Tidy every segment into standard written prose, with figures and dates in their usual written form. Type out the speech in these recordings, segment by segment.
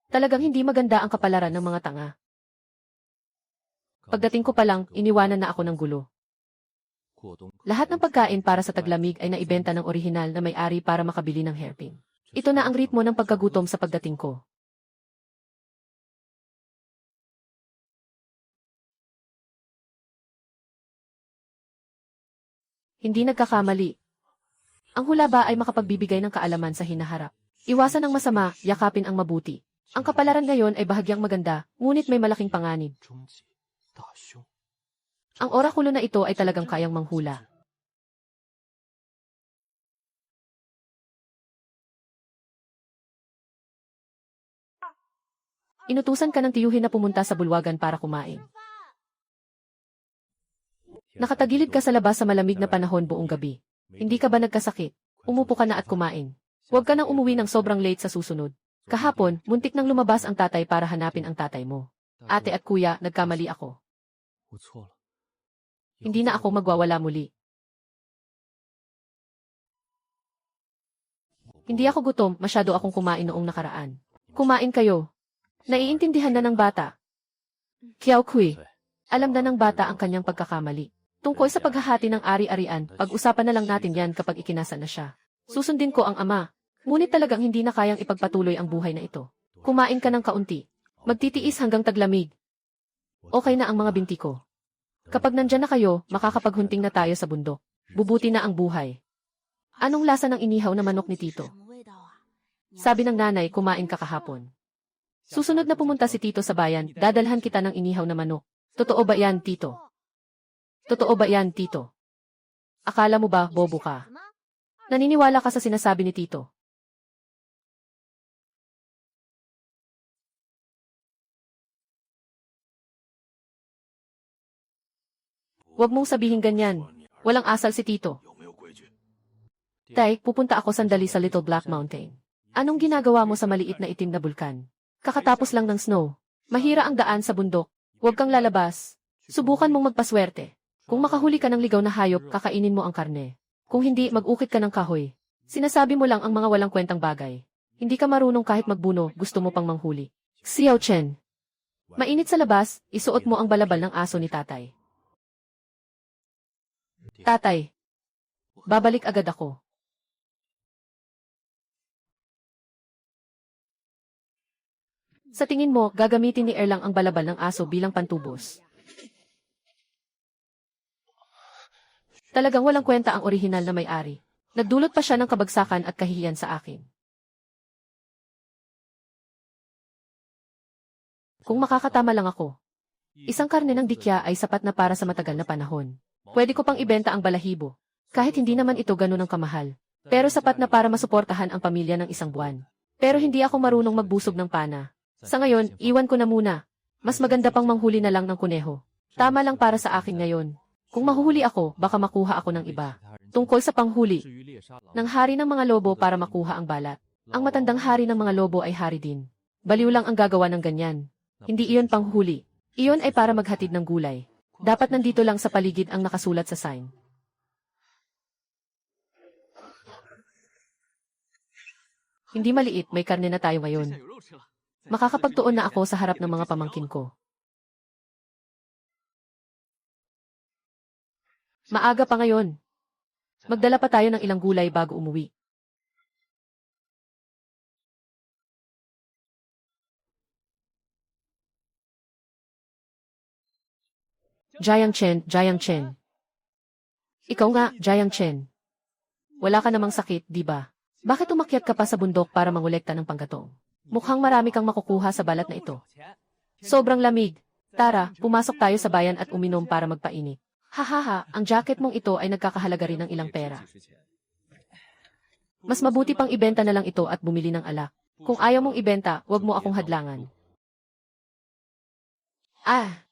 Talagang hindi maganda ang kapalaran ng mga tanga. Pagdating ko pa lang, iniwanan na ako ng gulo. Lahat ng pagkain para sa taglamig ay naibenta ng orihinal na may-ari para makabili ng hairpin. Ito na ang ritmo ng pagkagutom sa pagdating ko. Hindi nagkakamali. Ang hula ba ay makapagbibigay ng kaalaman sa hinaharap. Iwasan ang masama, yakapin ang mabuti. Ang kapalaran ngayon ay bahagyang maganda, ngunit may malaking panganib. Ang orakulo na ito ay talagang kayang manghula. Inutusan ka ng tiyuhin na pumunta sa bulwagan para kumain. Nakatagilid ka sa labas sa malamig na panahon buong gabi. Hindi ka ba nagkasakit? Umupo ka na at kumain. Huwag ka nang umuwi ng sobrang late sa susunod. Kahapon, muntik nang lumabas ang tatay para hanapin ang tatay mo. Ate at kuya, nagkamali ako. Hindi na ako magwawala muli. Hindi ako gutom, masyado akong kumain noong nakaraan. Kumain kayo. Naiintindihan na ng bata. Kiao Kui. Alam na ng bata ang kanyang pagkakamali. Tungkol sa paghahati ng ari-arian, pag-usapan na lang natin yan kapag ikinasa na siya. Susundin ko ang ama. Ngunit talagang hindi na kayang ipagpatuloy ang buhay na ito. Kumain ka ng kaunti. Magtitiis hanggang taglamig. Okay na ang mga binti ko. Kapag nandyan na kayo, makakapaghunting na tayo sa bundok. Bubuti na ang buhay. Anong lasa ng inihaw na manok ni Tito? Sabi ng nanay, kumain ka kahapon. Susunod na pumunta si Tito sa bayan, dadalhan kita ng inihaw na manok. Totoo ba yan, Tito? Totoo ba yan, Tito? Akala mo ba, bobo ka? Naniniwala ka sa sinasabi ni Tito? Huwag mong sabihin ganyan. Walang asal si Tito. Tay, pupunta ako sandali sa Little Black Mountain. Anong ginagawa mo sa maliit na itim na bulkan? Kakatapos lang ng snow. Mahira ang daan sa bundok. Huwag kang lalabas. Subukan mong magpaswerte. Kung makahuli ka ng ligaw na hayop, kakainin mo ang karne. Kung hindi, mag-ukit ka ng kahoy. Sinasabi mo lang ang mga walang kwentang bagay. Hindi ka marunong kahit magbuno, gusto mo pang manghuli. Xiao Chen. Mainit sa labas, isuot mo ang balabal ng aso ni tatay. Tatay. Babalik agad ako. Sa tingin mo, gagamitin ni Erlang ang balabal ng aso bilang pantubos. Talagang walang kwenta ang orihinal na may-ari. Nagdulot pa siya ng kabagsakan at kahihiyan sa akin. Kung makakatama lang ako. Isang karne ng dikya ay sapat na para sa matagal na panahon. Pwede ko pang ibenta ang balahibo. Kahit hindi naman ito ganun ang kamahal. Pero sapat na para masuportahan ang pamilya ng isang buwan. Pero hindi ako marunong magbusog ng pana. Sa ngayon, iwan ko na muna. Mas maganda pang manghuli na lang ng kuneho. Tama lang para sa akin ngayon. Kung mahuhuli ako, baka makuha ako ng iba. Tungkol sa panghuli, ng hari ng mga lobo para makuha ang balat. Ang matandang hari ng mga lobo ay hari din. Baliw lang ang gagawa ng ganyan. Hindi iyon panghuli. Iyon ay para maghatid ng gulay. Dapat nandito lang sa paligid ang nakasulat sa sign. Hindi maliit, may karne na tayo ngayon. Makakapagtuon na ako sa harap ng mga pamangkin ko. Maaga pa ngayon. Magdala pa tayo ng ilang gulay bago umuwi. Jiang Chen, Jiang Chen. Ikaw nga, Jiang Chen. Wala ka namang sakit, di ba? Bakit umakyat ka pa sa bundok para mangolekta ng panggatong? Mukhang marami kang makukuha sa balat na ito. Sobrang lamig. Tara, pumasok tayo sa bayan at uminom para magpainit. Hahaha, ang jacket mong ito ay nagkakahalaga rin ng ilang pera. Mas mabuti pang ibenta na lang ito at bumili ng alak. Kung ayaw mong ibenta, wag mo akong hadlangan. Ah!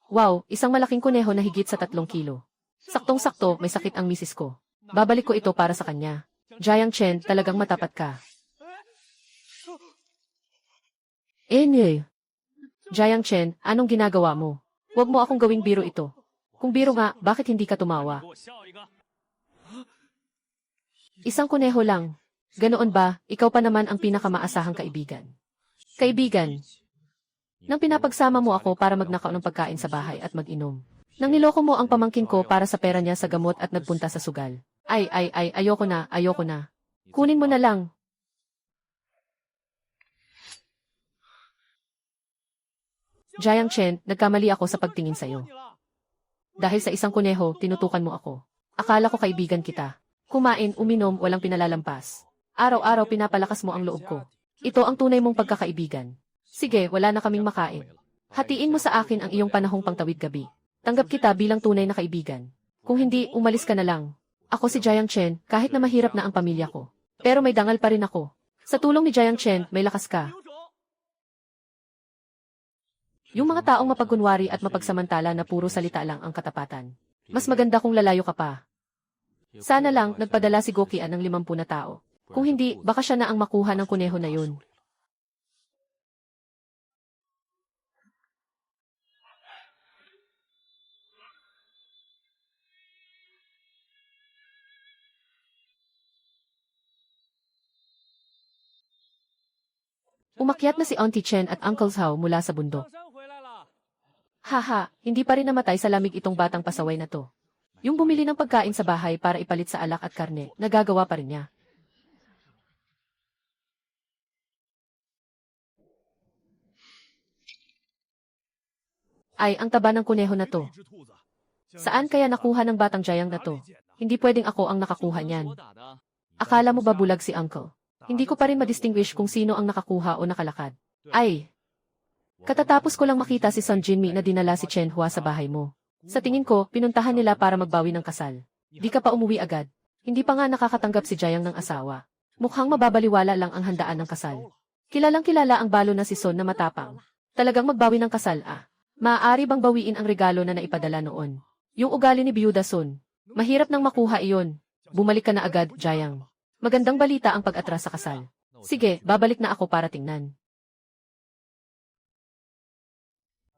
Wow, isang malaking kuneho na higit sa 3 kilo. Saktong-sakto, may sakit ang misis ko. Babalik ko ito para sa kanya. Jiang Chen, talagang matapat ka. Jiang Chen, anong ginagawa mo? Huwag mo akong gawing biro ito. Kung biro nga, bakit hindi ka tumawa? Isang kuneho lang. Ganoon ba, ikaw pa naman ang pinakamaasahang kaibigan. Kaibigan, nang pinapagsama mo ako para magnakaw ng pagkain sa bahay at mag-inom. Nang niloko mo ang pamangkin ko para sa pera niya sa gamot at nagpunta sa sugal. Ay, ayoko na, ayoko na. Kunin mo na lang. Jiang Chen, nagkamali ako sa pagtingin sa'yo. Dahil sa isang kuneho, tinutukan mo ako. Akala ko kaibigan kita. Kumain, uminom, walang pinalalampas. Araw-araw pinapalakas mo ang loob ko. Ito ang tunay mong pagkakaibigan. Sige, wala na kaming makain. Hatiin mo sa akin ang iyong panahong pangtawid gabi. Tanggap kita bilang tunay na kaibigan. Kung hindi, umalis ka na lang. Ako si Jiang Chen, kahit na mahirap na ang pamilya ko. Pero may dangal pa rin ako. Sa tulong ni Jiang Chen, may lakas ka. Yung mga taong mapagkunwari at mapagsamantala na puro salita lang ang katapatan. Mas maganda kung lalayo ka pa. Sana lang, nagpadala si Gokian ng 50 na tao. Kung hindi, baka siya na ang makuha ng kuneho na yun. Umakyat na si Auntie Chen at Uncle Zhao mula sa bundok. Haha, hindi pa rin namatay sa lamig itong batang pasaway na to. Yung bumili ng pagkain sa bahay para ipalit sa alak at karne, nagagawa pa rin niya. Ay, ang taba ng kuneho na to. Saan kaya nakuha ng batang Jiang na to? Hindi pwedeng ako ang nakakuha niyan. Akala mo ba bulag si Uncle? Hindi ko pa rin madistinguish kung sino ang nakakuha o nakalakad. Ay! Katatapos ko lang makita si Son Jinmi na dinala si Chen Hua sa bahay mo. Sa tingin ko, pinuntahan nila para magbawi ng kasal. Di ka pa umuwi agad. Hindi pa nga nakakatanggap si Jiang ng asawa. Mukhang mababaliwala lang ang handaan ng kasal. Kilalang kilala ang balo na si Son na matapang. Talagang magbawi ng kasal Maaari bang bawiin ang regalo na naipadala noon? Yung ugali ni Biyuda Son. Mahirap nang makuha iyon. Bumalik ka na agad, Jiang. Magandang balita ang pag-atras sa kasal. Sige, babalik na ako para tingnan.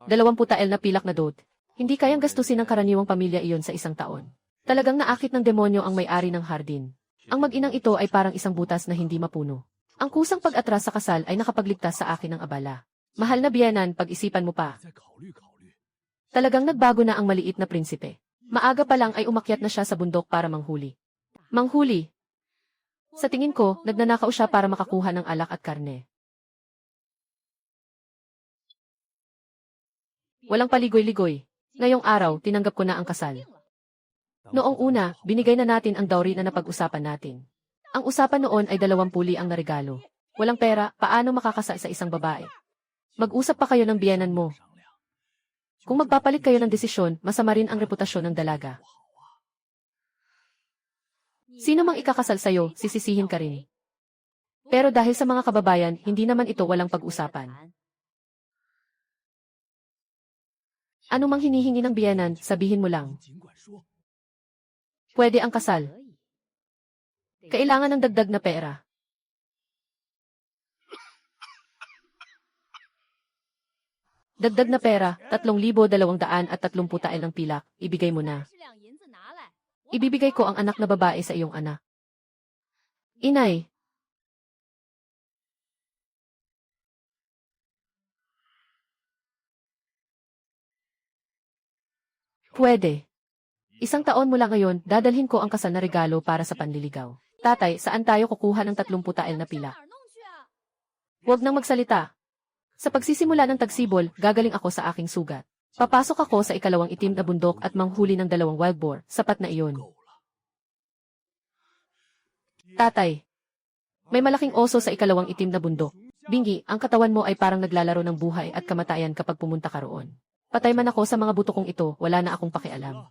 20 tael na pilak na dot. Hindi kayang gastusin ng karaniwang pamilya iyon sa isang taon. Talagang naakit ng demonyo ang may-ari ng hardin. Ang mag-inang ito ay parang isang butas na hindi mapuno. Ang kusang pag-atras sa kasal ay nakapagligtas sa akin ng abala. Mahal na biyenan, pag-isipan mo pa. Talagang nagbago na ang maliit na prinsipe. Maaga pa lang ay umakyat na siya sa bundok para manghuli. Manghuli? Sa tingin ko, nagnanakaw siya para makakuha ng alak at karne. Walang paligoy-ligoy. Ngayong araw, tinanggap ko na ang kasal. Noong una, binigay na natin ang dowry na napag-usapan natin. Ang usapan noon ay 20 ang naregalo. Walang pera, paano makakasa sa isang babae? Mag-usap pa kayo ng biyenan mo. Kung magpapalit kayo ng desisyon, masama rin ang reputasyon ng dalaga. Sino mang ikakasal sa'yo, sisisihin ka rin. Pero dahil sa mga kababayan, hindi naman ito walang pag-usapan. Ano mang hinihingi ng biyenan, sabihin mo lang. Pwede ang kasal. Kailangan ng dagdag na pera. Dagdag na pera, 3,230 tael ng pilak, ibigay mo na. Ibibigay ko ang anak na babae sa iyong anak. Inay. Pwede. Isang taon mula ngayon, dadalhin ko ang kasal na regalo para sa panliligaw. Tatay, saan tayo kukuha ng 30 tael na pilak? Huwag nang magsalita. Sa pagsisimula ng tagsibol, gagaling ako sa aking sugat. Papasok ako sa ikalawang itim na bundok at manghuli ng 2 wild boar, sapat na iyon. Tatay, may malaking oso sa ikalawang itim na bundok. Bingi, ang katawan mo ay parang naglalaro ng buhay at kamatayan kapag pumunta ka roon. Patay man ako sa mga buto kong ito, wala na akong pakialam.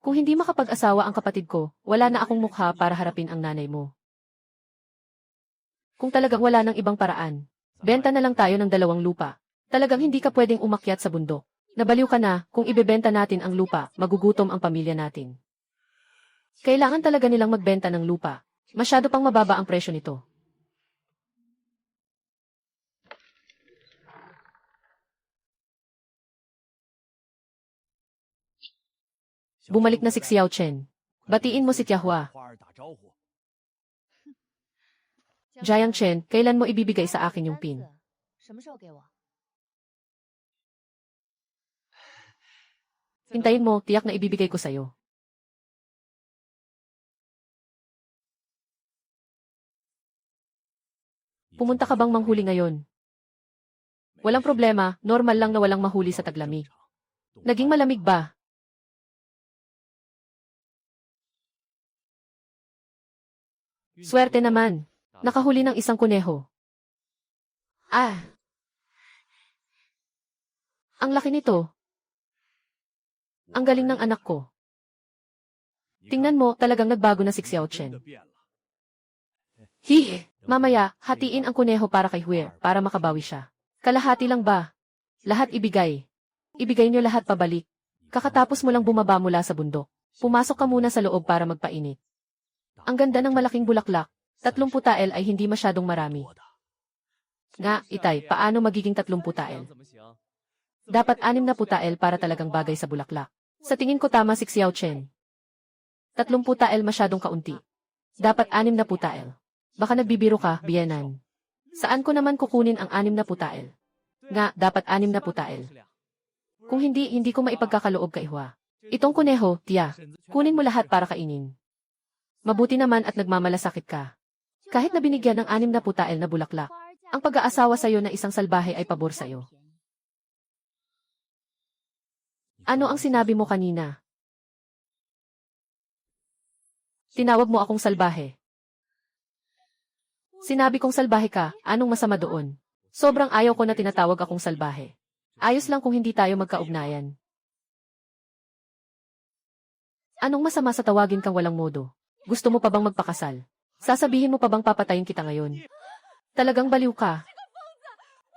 Kung hindi makapag-asawa ang kapatid ko, wala na akong mukha para harapin ang nanay mo. Kung talagang wala ng ibang paraan, benta na lang tayo ng 2 lupa. Talagang hindi ka pwedeng umakyat sa bundok. Nabaliw ka na, kung ibebenta natin ang lupa, magugutom ang pamilya natin. Kailangan talaga nilang magbenta ng lupa. Masyado pang mababa ang presyo nito. Bumalik na si Xiao Chen. Batiin mo si Tiahua. Jiang Chen, kailan mo ibibigay sa akin yung pin? Hintayin mo, tiyak na ibibigay ko sa'yo. Pumunta ka bang manghuli ngayon? Walang problema, normal lang na walang mahuli sa taglamig. Naging malamig ba? Swerte naman. Nakahuli ng isang kuneho. Ah! Ang laki nito. Ang galing ng anak ko. Tingnan mo, talagang nagbago na si Xiao Chen. Hihi! Mamaya, hatiin ang kuneho para kay Huer, para makabawi siya. Kalahati lang ba? Lahat ibigay. Ibigay niyo lahat pabalik. Kakatapos mo lang bumaba mula sa bundok. Pumasok ka muna sa loob para magpainit. Ang ganda ng malaking bulaklak. 30 tael ay hindi masyadong marami. Nga, Itay, paano magiging 30 tael? Dapat 60 tael para talagang bagay sa bulaklak. Sa tingin ko tama si Xiao Chen. 30 tael masyadong kaunti. Dapat 60 tael. Baka nagbibiro ka, Biyenan. Saan ko naman kukunin ang 60 tael? Nga, dapat 60 tael. Kung hindi, hindi ko maipagkakaloob kay Hua. Itong kuneho, tiya, kunin mo lahat para kainin. Mabuti naman at nagmamalasakit ka. Kahit na binigyan ng 60 tael na bulaklak, ang pag-aasawa sa'yo na isang salbahe ay pabor sa'yo. Ano ang sinabi mo kanina? Tinawag mo akong salbahe. Sinabi kong salbahe ka, anong masama doon? Sobrang ayaw ko na tinatawag akong salbahe. Ayos lang kung hindi tayo magkaugnayan. Anong masama sa tawagin kang walang modo? Gusto mo pa bang magpakasal? Sasabihin mo pa bang papatayin kita ngayon? Talagang baliw ka.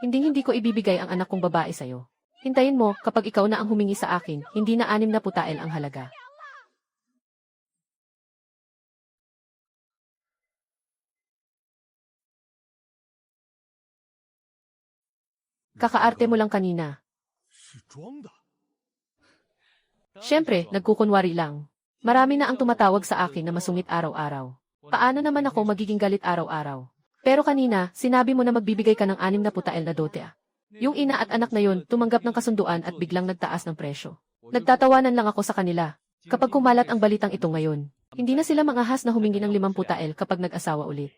Hindi ko ibibigay ang anak kong babae sa'yo. Hintayin mo, kapag ikaw na ang humingi sa akin, hindi na 60 tael ang halaga. Kakaarte mo lang kanina. Siyempre, nagkukunwari lang. Marami na ang tumatawag sa akin na masungit araw-araw. Paano naman ako magiging galit araw-araw? Pero kanina, sinabi mo na magbibigay ka ng 60 tael na dote. Yung ina at anak na yon tumanggap ng kasunduan at biglang nagtaas ng presyo. Nagtatawanan lang ako sa kanila. Kapag kumalat ang balitang ito ngayon, hindi na sila mangahas na humingi ng 50 tael kapag nag-asawa ulit.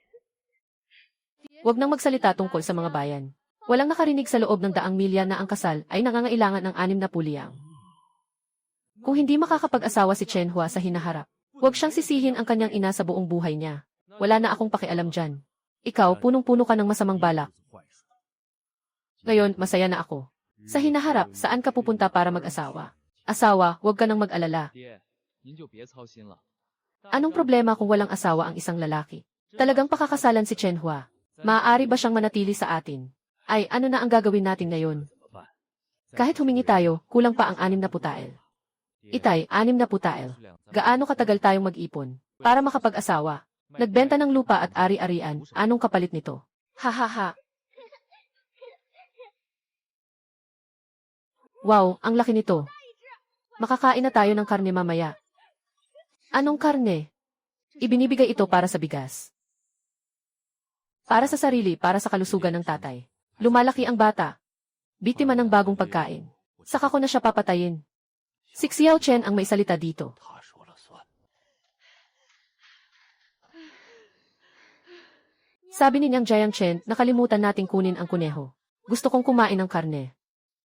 Huwag nang magsalita tungkol sa mga bayan. Walang nakarinig sa loob ng 100 milya na ang kasal ay nangangailangan ng 60 liyang. Kung hindi makakapag-asawa si Chen Hua sa hinaharap, huwag siyang sisihin ang kanyang ina sa buong buhay niya. Wala na akong pakialam dyan. Ikaw, punong-puno ka ng masamang balak. Ngayon, masaya na ako. Sa hinaharap, saan ka pupunta para mag-asawa? Asawa, huwag ka nang mag-alala. Anong problema kung walang asawa ang isang lalaki? Talagang pakakasalan si Chen Hua. Maaari ba siyang manatili sa atin? Ay, ano na ang gagawin natin ngayon? Kahit humingi tayo, kulang pa ang 60 tael. Itay, 60 tael. Gaano katagal tayong mag-ipon? Para makapag-asawa. Nagbenta ng lupa at ari-arian, anong kapalit nito? Ha. Wow, ang laki nito. Makakain na tayo ng karne mamaya. Anong karne? Ibinibigay ito para sa bigas. Para sa sarili, para sa kalusugan ng tatay. Lumalaki ang bata. Biktima ng bagong pagkain. Saka ko na siya papatayin. Si Xiao Chen ang may salita dito. Sabi ni Niyang Jiang Chen, nakalimutan nating kunin ang kuneho. Gusto kong kumain ng karne.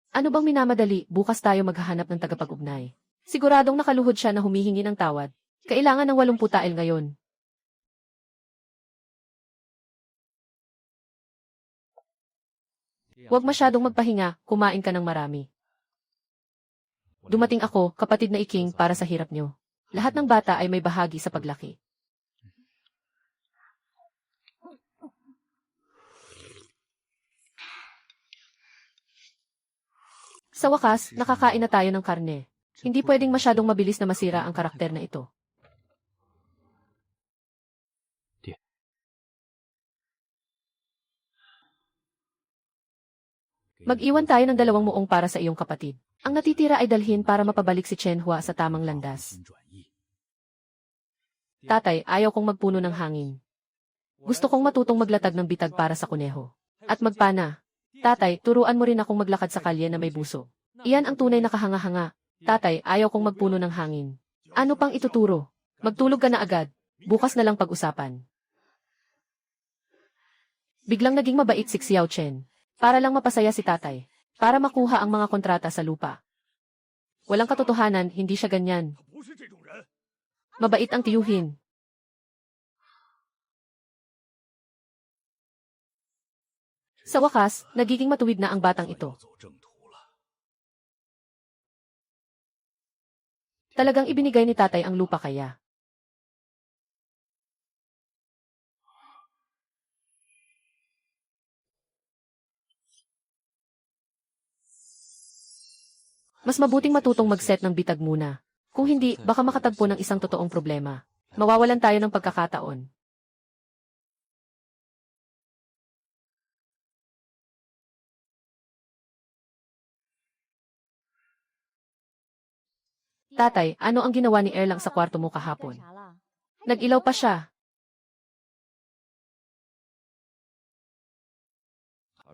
Ano bang minamadali, bukas tayo maghahanap ng tagapag-ugnay. Siguradong nakaluhod siya na humihingi ng tawad. Kailangan ng 80 tael ngayon. Huwag masyadong magpahinga, kumain ka ng marami. Dumating ako, kapatid na iking, para sa hirap nyo. Lahat ng bata ay may bahagi sa paglaki. Sa wakas, nakakain na tayo ng karne. Hindi pwedeng masyadong mabilis na masira ang karakter na ito. Mag-iwan tayo ng 2 muong para sa iyong kapatid. Ang natitira ay dalhin para mapabalik si Chen Hua sa tamang landas. Tatay, ayaw kong magpuno ng hangin. Gusto kong matutong maglatag ng bitag para sa kuneho. At magpana. Tatay, turuan mo rin akong maglakad sa kalye na may buso. Iyan ang tunay na kahanga-hanga. Tatay, ayaw kong magpuno ng hangin. Ano pang ituturo? Magtulog ka na agad. Bukas na lang pag-usapan. Biglang naging mabait si Xiao Chen. Para lang mapasaya si tatay. Para makuha ang mga kontrata sa lupa. Walang katotohanan, hindi siya ganyan. Mabait ang tiyuhin. Sa wakas, nagiging matuwid na ang batang ito. Talagang ibinigay ni tatay ang lupa kaya. Mas mabuting matutong mag-set ng bitag muna. Kung hindi, baka makatagpo ng isang totoong problema. Mawawalan tayo ng pagkakataon. Tatay, ano ang ginawa ni Erlang sa kwarto mo kahapon? Nag-ilaw pa siya.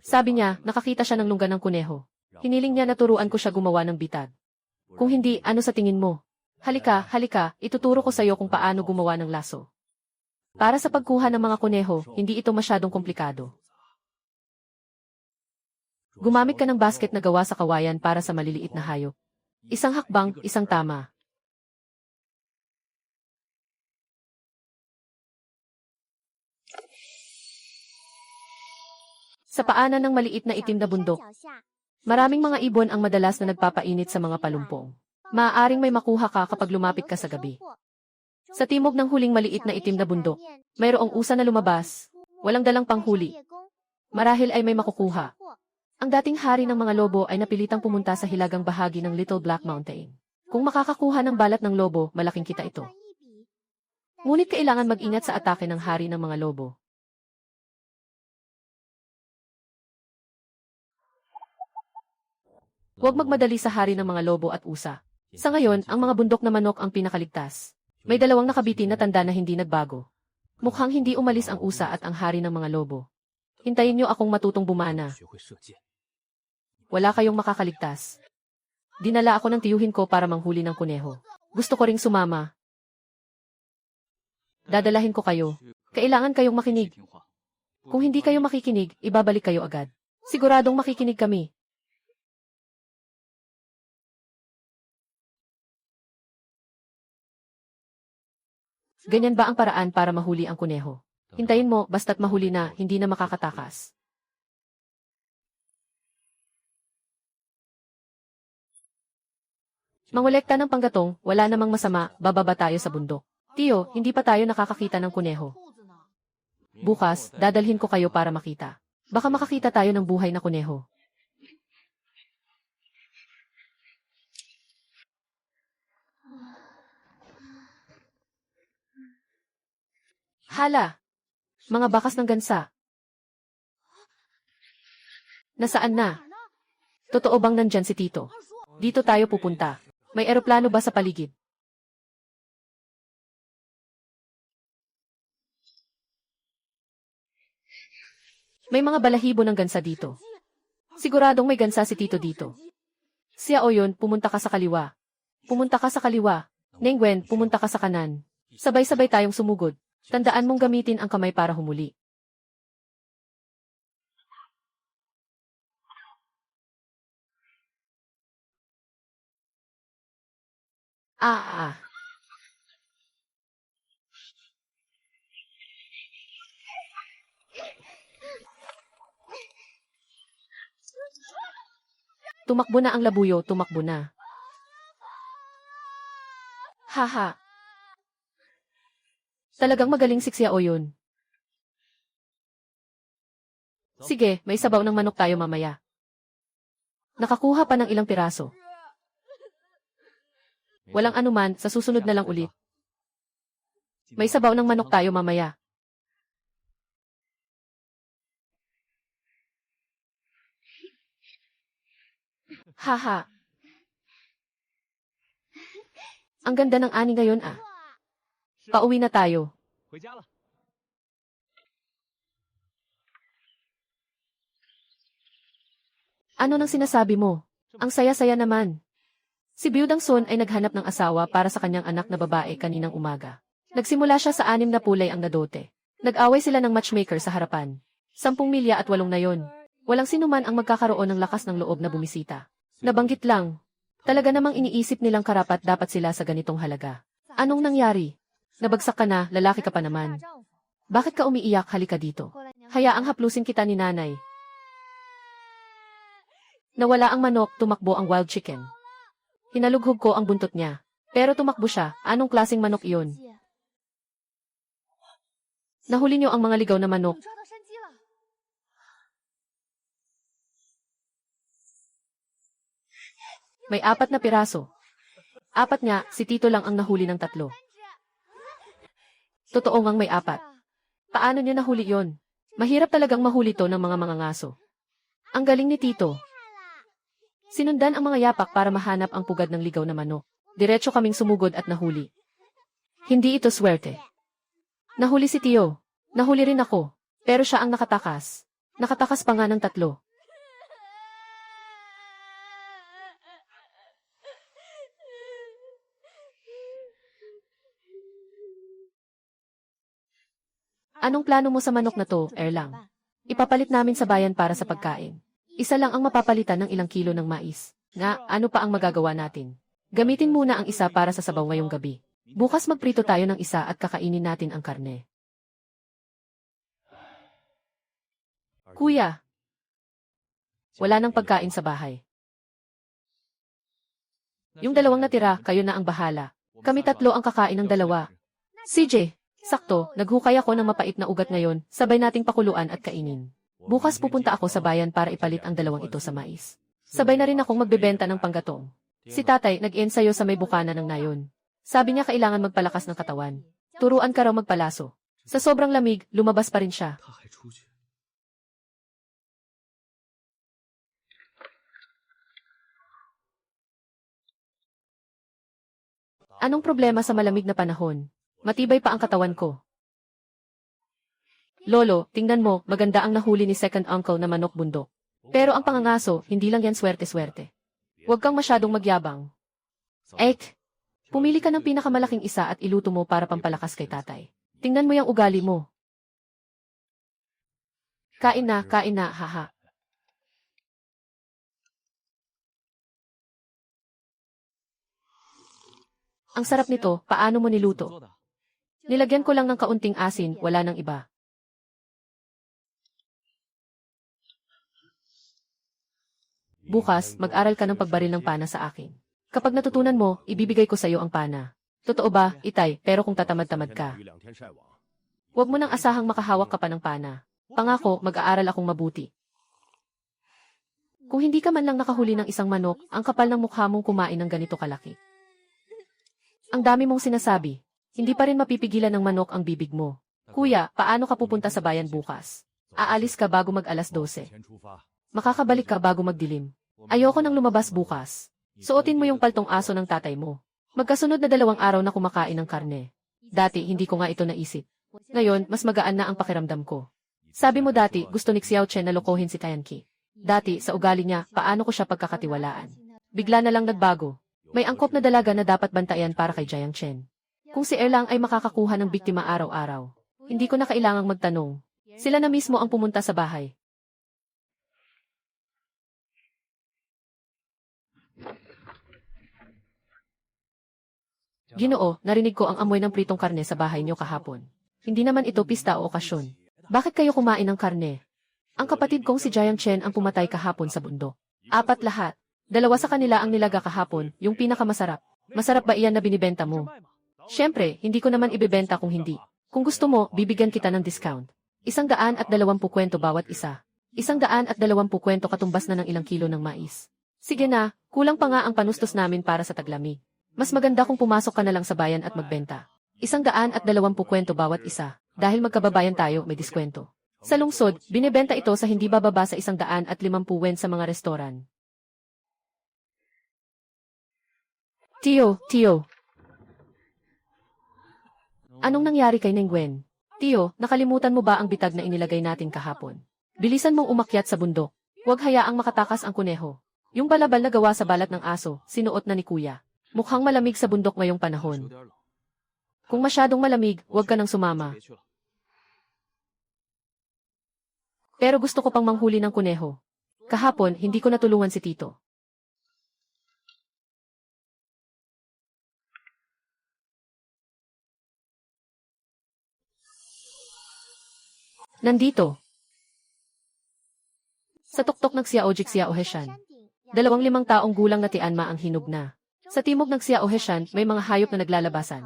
Sabi niya, nakakita siya ng lungga ng kuneho. Hiniling niya na turuan ko siya gumawa ng bitag. Kung hindi, ano sa tingin mo? Halika, halika, ituturo ko sa iyo kung paano gumawa ng laso. Para sa pagkuha ng mga kuneho, hindi ito masyadong komplikado. Gumamit ka ng basket na gawa sa kawayan para sa maliliit na hayop. Isang hakbang, isang tama. Sa paanan ng maliit na itim na bundok, maraming mga ibon ang madalas na nagpapainit sa mga palumpong. Maaaring may makuha ka kapag lumapit ka sa gabi. Sa timog ng huling maliit na itim na bundok, mayroong usa na lumabas, walang dalang panghuli. Marahil ay may makukuha. Ang dating hari ng mga lobo ay napilitang pumunta sa hilagang bahagi ng Little Black Mountain. Kung makakakuha ng balat ng lobo, malaking kita ito. Ngunit kailangan mag-ingat sa atake ng hari ng mga lobo. Huwag magmadali sa hari ng mga lobo at usa. Sa ngayon, ang mga bundok na manok ang pinakaligtas. May dalawang nakabitin na tanda na hindi nagbago. Mukhang hindi umalis ang usa at ang hari ng mga lobo. Hintayin niyo akong matutong bumana. Wala kayong makakaligtas. Dinala ako ng tiyuhin ko para manghuli ng kuneho. Gusto ko ring sumama. Dadalahin ko kayo. Kailangan kayong makinig. Kung hindi kayo makikinig, ibabalik kayo agad. Siguradong makikinig kami. Ganyan ba ang paraan para mahuli ang kuneho? Hintayin mo, basta't mahuli na, hindi na makakatakas. Mangolekta ng panggatong, wala namang masama, bababa tayo sa bundok. Tiyo, hindi pa tayo nakakakita ng kuneho. Bukas, dadalhin ko kayo para makita. Baka makakita tayo ng buhay na kuneho. Hala! Mga bakas ng gansa. Nasaan na? Totoo bang nandyan si Tito? Dito tayo pupunta. May eroplano ba sa paligid? May mga balahibo ng gansa dito. Siguradong may gansa si Tito dito. Siya o yun, pumunta ka sa kaliwa. Pumunta ka sa kaliwa. Nengwen, pumunta ka sa kanan. Sabay-sabay tayong sumugod. Tandaan mong gamitin ang kamay para humuli. Ah. Tumakbo na ang labuyo, tumakbo na. Haha. Talagang magaling si Xiao yun. Sige, may sabaw ng manok tayo mamaya. Nakakuha pa ng ilang piraso. Walang anuman, sa susunod na lang ulit. May sabaw ng manok tayo mamaya. Haha. Ang ganda ng ani ngayon ah. Pauwi na tayo. Ano nang sinasabi mo? Ang saya-saya naman. Si Byudang Sun ay naghanap ng asawa para sa kanyang anak na babae kaninang umaga. Nagsimula siya sa 6 na pulay ang nadote. Nag-away sila ng matchmaker sa harapan. 10 milya at 8 na yon. Walang sinuman ang magkakaroon ng lakas ng loob na bumisita. Nabanggit lang. Talaga namang iniisip nilang karapat dapat sila sa ganitong halaga. Anong nangyari? Nabagsak ka na, lalaki ka pa naman. Bakit ka umiiyak? Halika dito. Hayaang haplusin kita ni nanay. Nawala ang manok, tumakbo ang wild chicken. Hinalughog ko ang buntot niya. Pero tumakbo siya. Anong klaseng manok iyon? Nahuli niyo ang mga ligaw na manok. May 4 na piraso. 4 nga, si Tito lang ang nahuli ng 3. Totoo ngang may 4. Paano niya nahuli yon? Mahirap talagang mahuli to ng mga mangangaso. Ang galing ni Tito. Sinundan ang mga yapak para mahanap ang pugad ng ligaw na manok. Diretso kaming sumugod at nahuli. Hindi ito swerte. Nahuli si Tio. Nahuli rin ako. Pero siya ang nakatakas. Nakatakas pa nga ng 3. Anong plano mo sa manok na to, Erlang? Ipapalit namin sa bayan para sa pagkain. Isa lang ang mapapalitan ng ilang kilo ng mais. Nga, ano pa ang magagawa natin? Gamitin muna ang isa para sa sabaw ngayong gabi. Bukas magprito tayo ng isa at kakainin natin ang karne. Kuya, wala nang pagkain sa bahay. Yung 2 natira, kayo na ang bahala. Kami 3 ang kakain ng 2. CJ, sakto, naghukay ako ng mapait na ugat ngayon, sabay nating pakuluan at kainin. Bukas pupunta ako sa bayan para ipalit ang 2 ito sa mais. Sabay na rin akong magbebenta ng panggatong. Si tatay nag-ensayo sa may bukana ng nayon. Sabi niya kailangan magpalakas ng katawan. Turuan ka raw magpalaso. Sa sobrang lamig, lumabas pa rin siya. Anong problema sa malamig na panahon? Matibay pa ang katawan ko. Lolo, tingnan mo, maganda ang nahuli ni second uncle na manok bundok. Pero ang pangangaso, hindi lang yan swerte-swerte. Huwag kang masyadong magyabang. Pumili ka ng pinakamalaking isa at iluto mo para pampalakas kay tatay. Tingnan mo yung ugali mo. Kain na, haha. Ang sarap nito, paano mo niluto? Nilagyan ko lang ng kaunting asin, wala nang iba. Bukas, mag-aral ka ng pagbaril ng pana sa akin. Kapag natutunan mo, ibibigay ko sa iyo ang pana. Totoo ba, Itay, pero kung tatamad-tamad ka. Huwag mo nang asahang makahawak ka pa ng pana. Pangako, mag-aaral akong mabuti. Kung hindi ka man lang nakahuli ng isang manok, ang kapal ng mukha mong kumain ng ganito kalaki. Ang dami mong sinasabi. Hindi pa rin mapipigilan ng manok ang bibig mo. Kuya, paano ka pupunta sa bayan bukas? Aalis ka bago mag-alas 12. Makakabalik ka bago magdilim. Ayoko nang lumabas bukas. Suotin mo yung paltong aso ng tatay mo. Magkasunod na 2 araw na kumakain ng karne. Dati, hindi ko nga ito naisip. Ngayon, mas magaan na ang pakiramdam ko. Sabi mo dati, gusto ni Xiao Chen na lokohin si Tianqi. Dati, sa ugali niya, paano ko siya pagkakatiwalaan. Bigla na lang nagbago. May angkop na dalaga na dapat bantayan para kay Jiang Chen. Kung si Erlang ay makakakuha ng biktima araw-araw, hindi ko na kailangang magtanong. Sila na mismo ang pumunta sa bahay. Ginoo, narinig ko ang amoy ng pritong karne sa bahay niyo kahapon. Hindi naman ito pista o okasyon. Bakit kayo kumain ng karne? Ang kapatid kong si Jiang Chen ang pumatay kahapon sa bundok. 4 lahat. 2 sa kanila ang nilaga kahapon, yung pinakamasarap. Masarap ba iyan na binibenta mo? Siyempre, hindi ko naman ibebenta kung hindi. Kung gusto mo, bibigyan kita ng discount. 120 kwento bawat isa. 120 kwento katumbas na ng ilang kilo ng mais. Sige na, kulang pa nga ang panustos namin para sa taglamig. Mas maganda kung pumasok ka na lang sa bayan at magbenta. 120 kwento bawat isa. Dahil magkababayan tayo, may diskwento. Sa lungsod, binebenta ito sa hindi bababa sa 150 wen sa mga restoran. Tio. Anong nangyari kay Nengwen? Tio, nakalimutan mo ba ang bitag na inilagay natin kahapon? Bilisan mong umakyat sa bundok. Huwag hayaang makatakas ang kuneho. Yung balabal na gawa sa balat ng aso, sinuot na ni kuya. Mukhang malamig sa bundok ngayong panahon. Kung masyadong malamig, huwag ka nang sumama. Pero gusto ko pang manghuli ng kuneho. Kahapon, hindi ko natulungan si Tito. Nandito. Sa tuktok ng Xiaojik Xiaoheshan. 25 taong gulang na Tianma ang hinog na. Sa timog ng Xiaoheshan, may mga hayop na naglalabasan.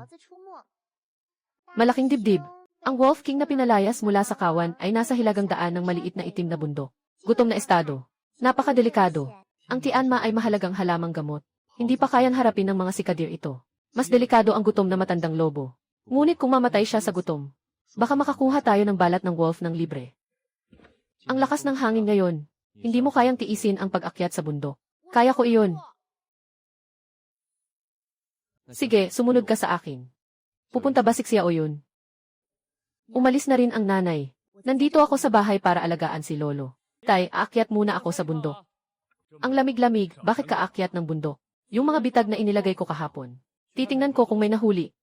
Malaking dibdib. Ang Wolf King na pinalayas mula sa kawan ay nasa hilagang daan ng maliit na itim na bundok. Gutom na estado. Napakadelikado. Ang Tianma ay mahalagang halamang gamot. Hindi pa kayang harapin ng mga sikadir ito. Mas delikado ang gutom na matandang lobo. Ngunit kung mamatay siya sa gutom, baka makakuha tayo ng balat ng wolf ng libre. Ang lakas ng hangin ngayon. Hindi mo kayang tiisin ang pag-akyat sa bundok. Kaya ko iyon. Sige, sumunod ka sa akin. Pupunta ba si Xiao yun? Umalis na rin ang nanay. Nandito ako sa bahay para alagaan si Lolo. Tay, aakyat muna ako sa bundok. Ang lamig-lamig, bakit ka aakyat ng bundok? Yung mga bitag na inilagay ko kahapon. Titingnan ko kung may nahuli.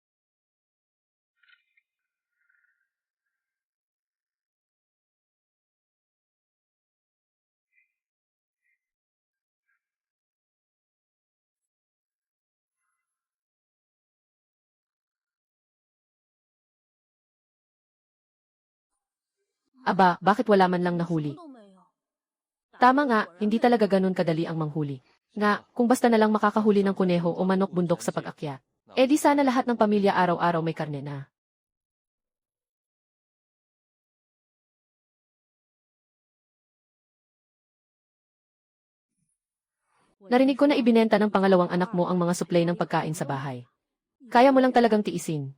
Aba, bakit wala man lang nahuli? Tama nga, hindi talaga ganun kadali ang manghuli. Nga, kung basta na lang makakahuli ng kuneho o manok bundok sa pag-akyat, di sana lahat ng pamilya araw-araw may karne na. Narinig ko na ibinenta ng pangalawang anak mo ang mga suplay ng pagkain sa bahay. Kaya mo lang talagang tiisin.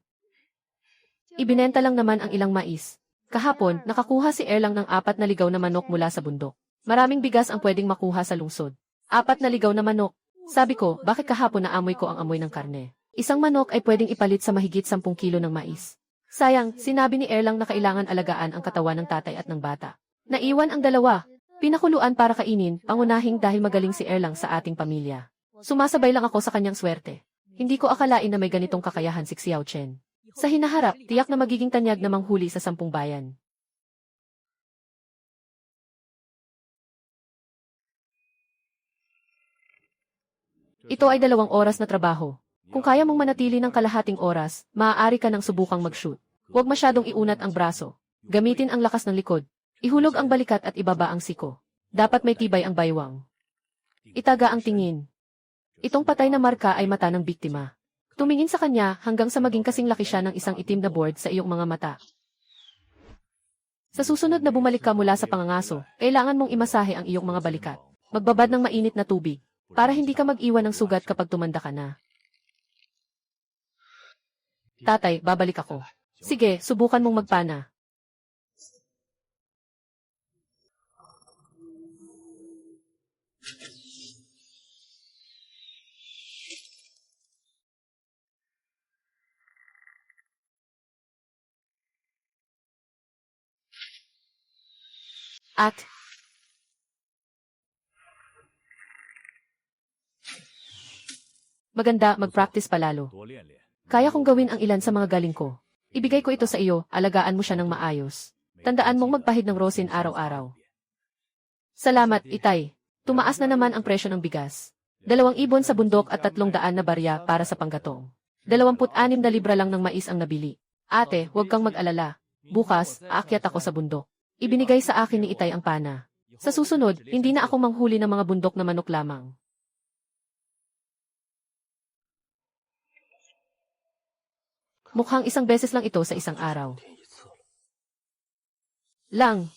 Ibinenta lang naman ang ilang mais. Kahapon, nakakuha si Erlang ng 4 na ligaw na manok mula sa bundok. Maraming bigas ang pwedeng makuha sa lungsod. 4 na ligaw na manok. Sabi ko, bakit kahapon naamoy ko ang amoy ng karne? Isang manok ay pwedeng ipalit sa mahigit 10 kilo ng mais. Sayang, sinabi ni Erlang na kailangan alagaan ang katawan ng tatay at ng bata. Naiwan ang dalawa. Pinakuluan para kainin, pangunahing dahil magaling si Erlang sa ating pamilya. Sumasabay lang ako sa kanyang swerte. Hindi ko akalain na may ganitong kakayahan si Xiao Chen. Sa hinaharap, tiyak na magiging tanyag na manghuli sa 10 bayan. Ito ay 2 oras na trabaho. Kung kaya mong manatili ng kalahating oras, maaari ka nang subukang mag-shoot. Huwag masyadong iunat ang braso. Gamitin ang lakas ng likod. Ihulog ang balikat at ibaba ang siko. Dapat may tibay ang baywang. Itaga ang tingin. Itong patay na marka ay mata ng biktima. Tumingin sa kanya hanggang sa maging kasing laki siya ng isang itim na board sa iyong mga mata. Sa susunod na bumalik ka mula sa pangangaso, kailangan mong imasahe ang iyong mga balikat. Magbabad ng mainit na tubig, para hindi ka mag-iwan ng sugat kapag tumanda ka na. Tatay, babalik ako. Sige, subukan mong magpana. At maganda, mag-practice palalo. Kaya kong gawin ang ilan sa mga galing ko. Ibigay ko ito sa iyo, alagaan mo siya ng maayos. Tandaan mong magpahid ng rosin araw-araw. Salamat, Itay. Tumaas na naman ang presyo ng bigas. 2 ibon sa bundok at 300 na barya para sa panggatong. 26 na libra lang ng mais ang nabili. Ate, huwag kang mag-alala. Bukas, aakyat ako sa bundok. Ibinigay sa akin ni Itay ang pana. Sa susunod, hindi na ako manghuli ng mga bundok na manok lamang. Mukhang 1 beses lang ito sa isang araw. Lang.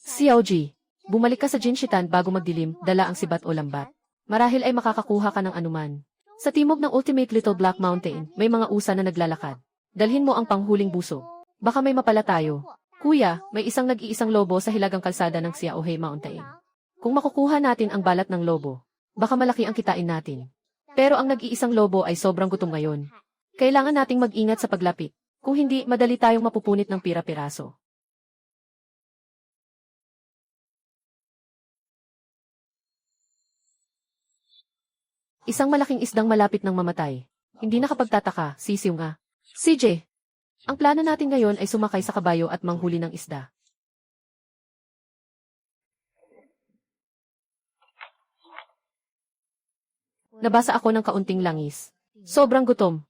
Xiaoji, bumalik ka sa Jinshitan bago magdilim, dala ang sibat o lambat. Marahil ay makakakuha ka ng anuman. Sa timog ng Ultimate Little Black Mountain, may mga usa na naglalakad. Dalhin mo ang panghuling buso. Baka may mapala tayo. Kuya, may isang nag-iisang lobo sa hilagang kalsada ng Xiaohei Mountain. Kung makukuha natin ang balat ng lobo, baka malaki ang kitain natin. Pero ang nag-iisang lobo ay sobrang gutom ngayon. Kailangan nating mag-ingat sa paglapit. Kung hindi, madali tayong mapupunit ng pira-piraso. Isang malaking isdang malapit ng mamatay. Hindi nakapagtataka, sisiw nga. CJ, ang plano natin ngayon ay sumakay sa kabayo at manghuli ng isda. Nabasa ako ng kaunting langis. Sobrang gutom.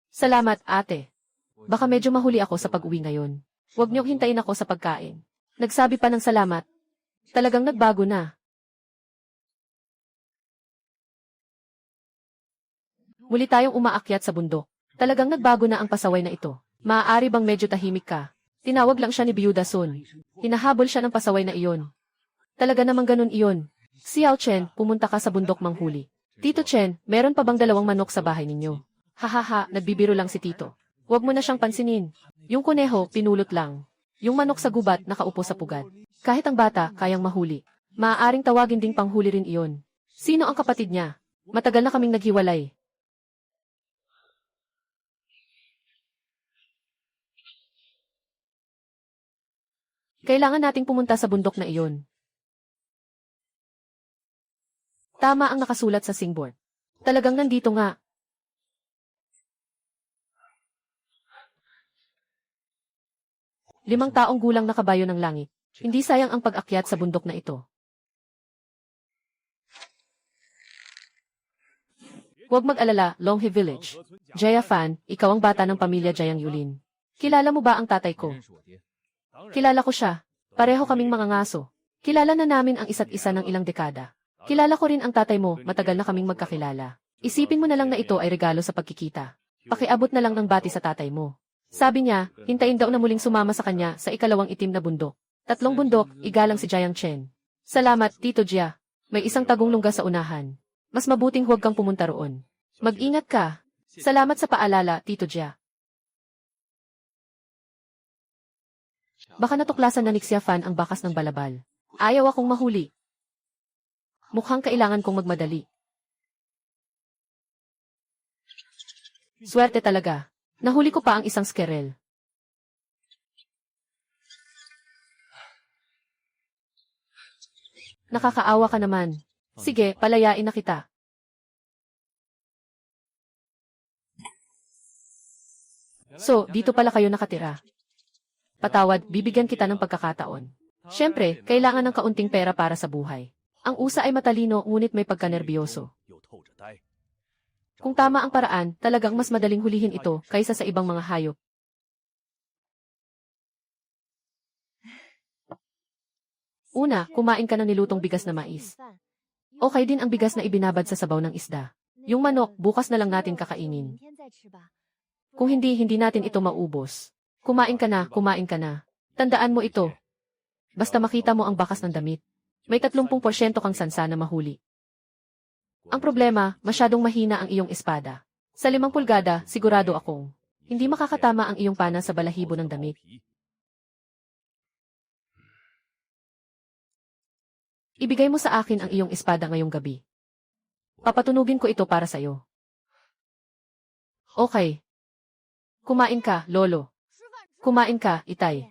Salamat, ate. Baka medyo mahuli ako sa pag-uwi ngayon. Huwag niyong hintayin ako sa pagkain. Nagsabi pa ng salamat. Talagang nagbago na. Muli tayong umaakyat sa bundok. Talagang nagbago na ang pasaway na ito. Maaari bang medyo tahimik ka? Tinawag lang siya ni Biyuda Sun. Hinahabol siya ng pasaway na iyon. Talaga namang ganun iyon. Xiao Chen, pumunta ka sa bundok manghuli. Tito Chen, meron pa bang 2 manok sa bahay ninyo? Hahaha, nagbibiro lang si Tito. Huwag mo na siyang pansinin. Yung kuneho, pinulot lang. Yung manok sa gubat, nakaupo sa pugad. Kahit ang bata, kayang mahuli. Maaaring tawagin ding panghuli rin iyon. Sino ang kapatid niya? Matagal na kaming naghiwalay. Kailangan nating pumunta sa bundok na iyon. Tama ang nakasulat sa singboard. Talagang nandito nga. Limang taong gulang na kabayo ng langit. Hindi sayang ang pag-akyat sa bundok na ito. Huwag mag-alala, Longhe Village. Jaya Fan, ikaw ang bata ng pamilya Jayang Yulin. Kilala mo ba ang tatay ko? Kilala ko siya. Pareho kaming mga ngaso. Kilala na namin ang isa't isa ng ilang dekada. Kilala ko rin ang tatay mo, matagal na kaming magkakilala. Isipin mo na lang na ito ay regalo sa pagkikita. Pakiabot na lang ng bati sa tatay mo. Sabi niya, hintayin daw na muling sumama sa kanya sa ikalawang itim na bundok. 3 bundok, igalang si Jiang Chen. Salamat, Tito Jia. May isang tagong lungga sa unahan. Mas mabuting huwag kang pumunta roon. Mag-ingat ka. Salamat sa paalala, Tito Jia. Baka natuklasan na ni Xia Fan ang bakas ng balabal. Ayaw akong mahuli. Mukhang kailangan kong magmadali. Swerte talaga. Nahuli ko pa ang isang squirrel. Nakakaawa ka naman. Sige, palayain na kita. So, dito pala kayo nakatira. Patawad, bibigyan kita ng pagkakataon. Siyempre, kailangan ng kaunting pera para sa buhay. Ang usa ay matalino ngunit may pagkanerbiyoso. Kung tama ang paraan, talagang mas madaling hulihin ito kaysa sa ibang mga hayop. Una, kumain ka ng nilutong bigas na mais. Okay din ang bigas na ibinabad sa sabaw ng isda. Yung manok, bukas na lang natin kakainin. Kung hindi, hindi natin ito maubos. Kumain ka na, kumain ka na. Tandaan mo ito. Basta makita mo ang bakas ng damit. May 30% kang sansa na mahuli. Ang problema, masyadong mahina ang iyong espada. Sa 5 pulgada, sigurado akong hindi makakatama ang iyong pana sa balahibo ng damit. Ibigay mo sa akin ang iyong espada ngayong gabi. Papatunugin ko ito para sa'yo. Okay. Kumain ka, Lolo. Kumain ka, Itay.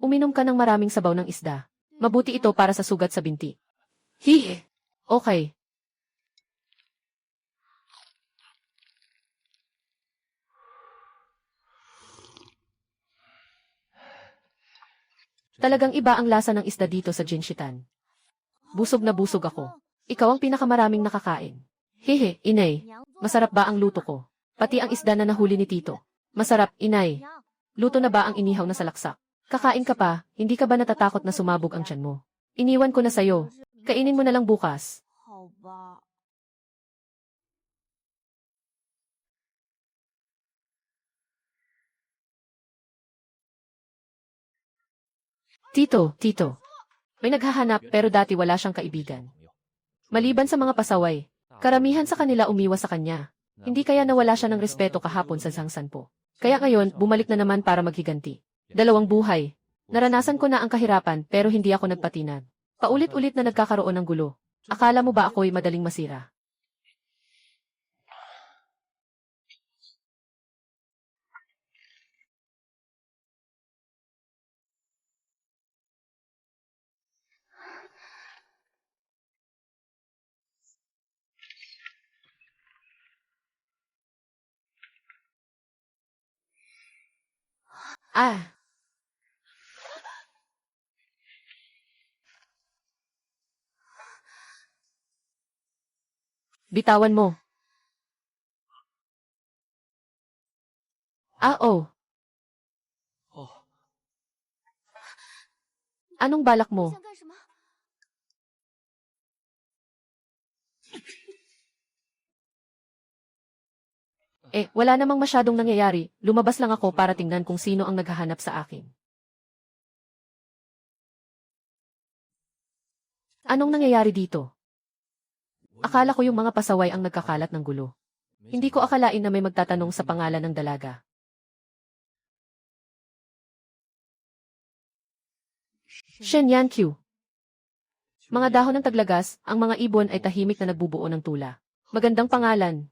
Uminom ka ng maraming sabaw ng isda. Mabuti ito para sa sugat sa binti. Hihe. Okay. Talagang iba ang lasa ng isda dito sa Jinshitan. Busog na busog ako. Ikaw ang pinakamaraming nakakain. Hehe, inay. Masarap ba ang luto ko? Pati ang isda na nahuli ni Tito. Masarap, inay. Luto na ba ang inihaw na salaksak? Kakain ka pa, hindi ka ba natatakot na sumabog ang tiyan mo? Iniwan ko na sayo. Kainin mo na lang bukas. Tito. May naghahanap pero dati wala siyang kaibigan. Maliban sa mga pasaway, karamihan sa kanila umiwas sa kanya. Hindi kaya nawala siya ng respeto kahapon sa Zhangsanpo. Kaya ngayon, bumalik na naman para maghiganti. 2 buhay. Naranasan ko na ang kahirapan pero hindi ako nagpatinag. Paulit-ulit na nagkakaroon ng gulo. Akala mo ba ako'y madaling masira? Ah! Bitawan mo. Ah, oh. Anong balak mo? Wala namang masyadong nangyayari. Lumabas lang ako para tingnan kung sino ang naghahanap sa akin. Anong nangyayari dito? Akala ko yung mga pasaway ang nagkakalat ng gulo. Hindi ko akalain na may magtatanong sa pangalan ng dalaga. Shen Yanqiu. Mga dahon ng taglagas, ang mga ibon ay tahimik na nagbubuo ng tula. Magandang pangalan.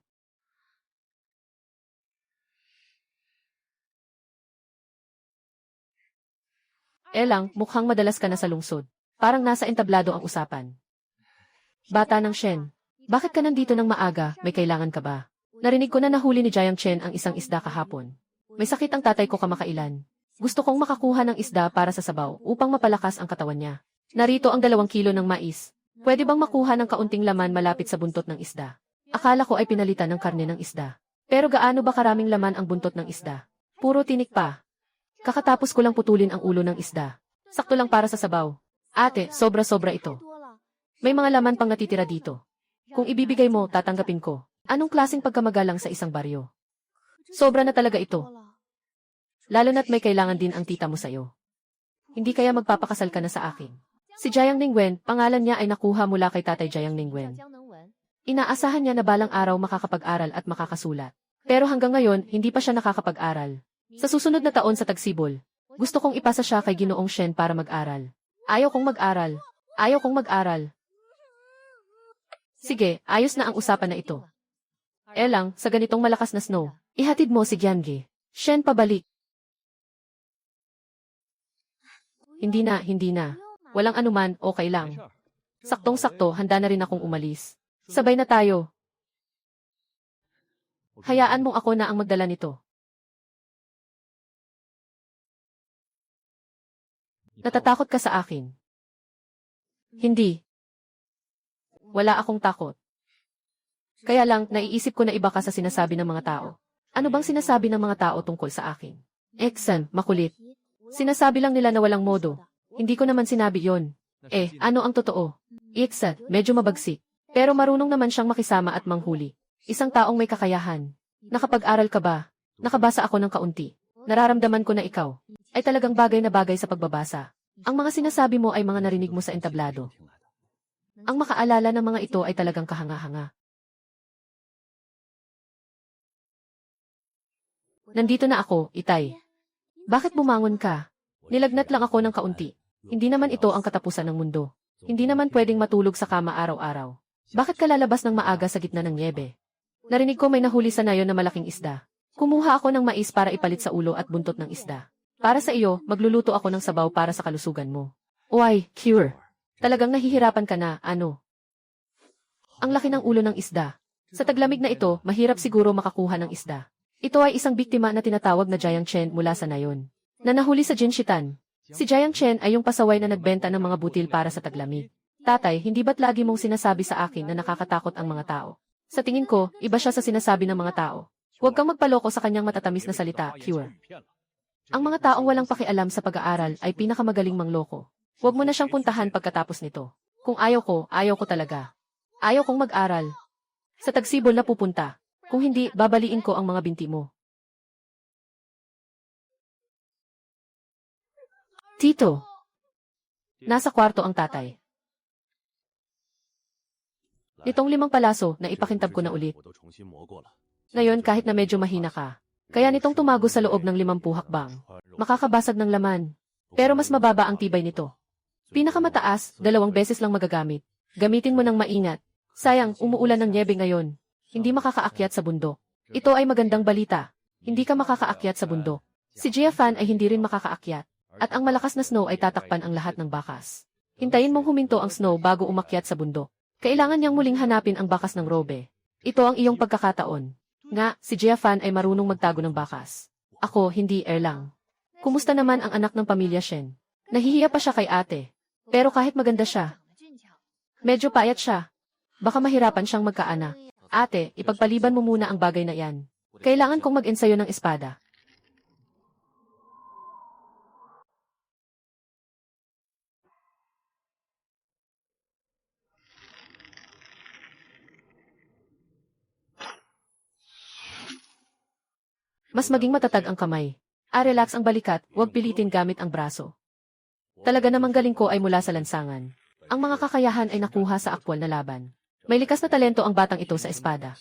Lang, mukhang madalas ka na sa lungsod. Parang nasa entablado ang usapan. Bata ng Shen. Bakit ka nandito ng maaga? May kailangan ka ba? Narinig ko na nahuli ni Jiang Chen ang isang isda kahapon. May sakit ang tatay ko kamakailan. Gusto kong makakuha ng isda para sa sabaw upang mapalakas ang katawan niya. Narito ang 2 kilo ng mais. Pwede bang makuha ng kaunting laman malapit sa buntot ng isda? Akala ko ay pinalitan ng karne ng isda. Pero gaano ba karaming laman ang buntot ng isda? Puro tinik pa. Kakatapos ko lang putulin ang ulo ng isda. Sakto lang para sa sabaw. Ate, sobra-sobra ito. May mga laman pang natitira dito. Kung ibibigay mo, tatanggapin ko. Anong klaseng pagkamagalang sa isang baryo? Sobra na talaga ito. Lalo na't may kailangan din ang tita mo sa'yo. Hindi kaya magpapakasal ka na sa akin. Si Jiang Ningwen, pangalan niya ay nakuha mula kay Tatay Jiang Ningwen. Inaasahan niya na balang araw makakapag-aral at makakasulat. Pero hanggang ngayon, hindi pa siya nakakapag-aral. Sa susunod na taon sa Tagsibol, gusto kong ipasa siya kay Ginoong Shen para mag-aral. Ayaw kong mag-aral. Ayaw kong mag-aral. Sige, ayos na ang usapan na ito. Lang, sa ganitong malakas na snow, ihatid mo si Giange. Shen pabalik. Hindi na. Walang anuman, okay lang. Saktong-sakto, handa na rin akong umalis. Sabay na tayo. Hayaan mong ako na ang magdala nito. Natatakot ka sa akin? Hindi. Wala akong takot. Kaya lang, naiisip ko na iba ka sa sinasabi ng mga tao. Ano bang sinasabi ng mga tao tungkol sa akin? Eksan, makulit. Sinasabi lang nila na walang modo. Hindi ko naman sinabi yon. Ano ang totoo? Eksan, medyo mabagsik. Pero marunong naman siyang makisama at manghuli. Isang taong may kakayahan. Nakapag-aral ka ba? Nakabasa ako ng kaunti. Nararamdaman ko na ikaw ay talagang bagay na bagay sa pagbabasa. Ang mga sinasabi mo ay mga narinig mo sa entablado. Ang makaalala ng mga ito ay talagang kahanga-hanga. Nandito na ako, Itay. Bakit bumangon ka? Nilagnat lang ako ng kaunti. Hindi naman ito ang katapusan ng mundo. Hindi naman pwedeng matulog sa kama araw-araw. Bakit ka lalabas ng maaga sa gitna ng niebe? Narinig ko may nahuli sa nayon na malaking isda. Kumuha ako ng mais para ipalit sa ulo at buntot ng isda. Para sa iyo, magluluto ako ng sabaw para sa kalusugan mo. Uy, Cure. Talagang nahihirapan ka na, ano? Ang laki ng ulo ng isda. Sa taglamig na ito, mahirap siguro makakuha ng isda. Ito ay isang biktima na tinatawag na Jiang Chen mula sa nayon, na nahuli sa Jinshitan. Si Jiang Chen ay yung pasaway na nagbenta ng mga butil para sa taglamig. Tatay, hindi ba't lagi mong sinasabi sa akin na nakakatakot ang mga tao? Sa tingin ko, iba siya sa sinasabi ng mga tao. Huwag kang magpaloko sa kanyang matatamis na salita, Cure. Ang mga taong walang pakialam sa pag-aaral ay pinakamagaling mangloko. Huwag mo na siyang puntahan pagkatapos nito. Kung ayaw ko talaga. Ayaw kong mag-aral. Sa Tagsibol na pupunta. Kung hindi, babaliin ko ang mga binti mo. Tito. Nasa kwarto ang tatay. Nitong 5 palaso na ipakintab ko na ulit. Ngayon kahit na medyo mahina ka. Kaya nitong tumago sa loob ng 50 hakbang. Makakabasag ng laman. Pero mas mababa ang tibay nito. Pinakamataas, 2 beses lang magagamit. Gamitin mo ng maingat. Sayang, umuulan ng niebe ngayon. Hindi makakaakyat sa bundok. Ito ay magandang balita. Hindi ka makakaakyat sa bundok. Si Jia Fan ay hindi rin makakaakyat. At ang malakas na snow ay tatakpan ang lahat ng bakas. Hintayin mong huminto ang snow bago umakyat sa bundok. Kailangan niyang muling hanapin ang bakas ng robe. Ito ang iyong pagkakataon. Nga, si Jia Fan ay marunong magtago ng bakas. Ako, hindi lang. Kumusta naman ang anak ng pamilya Shen? Nahihiya pa siya kay ate. Pero kahit maganda siya, medyo payat siya. Baka mahirapan siyang magkaanak. Ate, ipagpaliban mo muna ang bagay na yan. Kailangan kong mag-ensayo ng espada. Mas maging matatag ang kamay. Relax ang balikat, huwag pilitin gamit ang braso. Talaga namang galing ko ay mula sa lansangan. Ang mga kakayahan ay nakuha sa aktwal na laban. May likas na talento ang batang ito sa espada.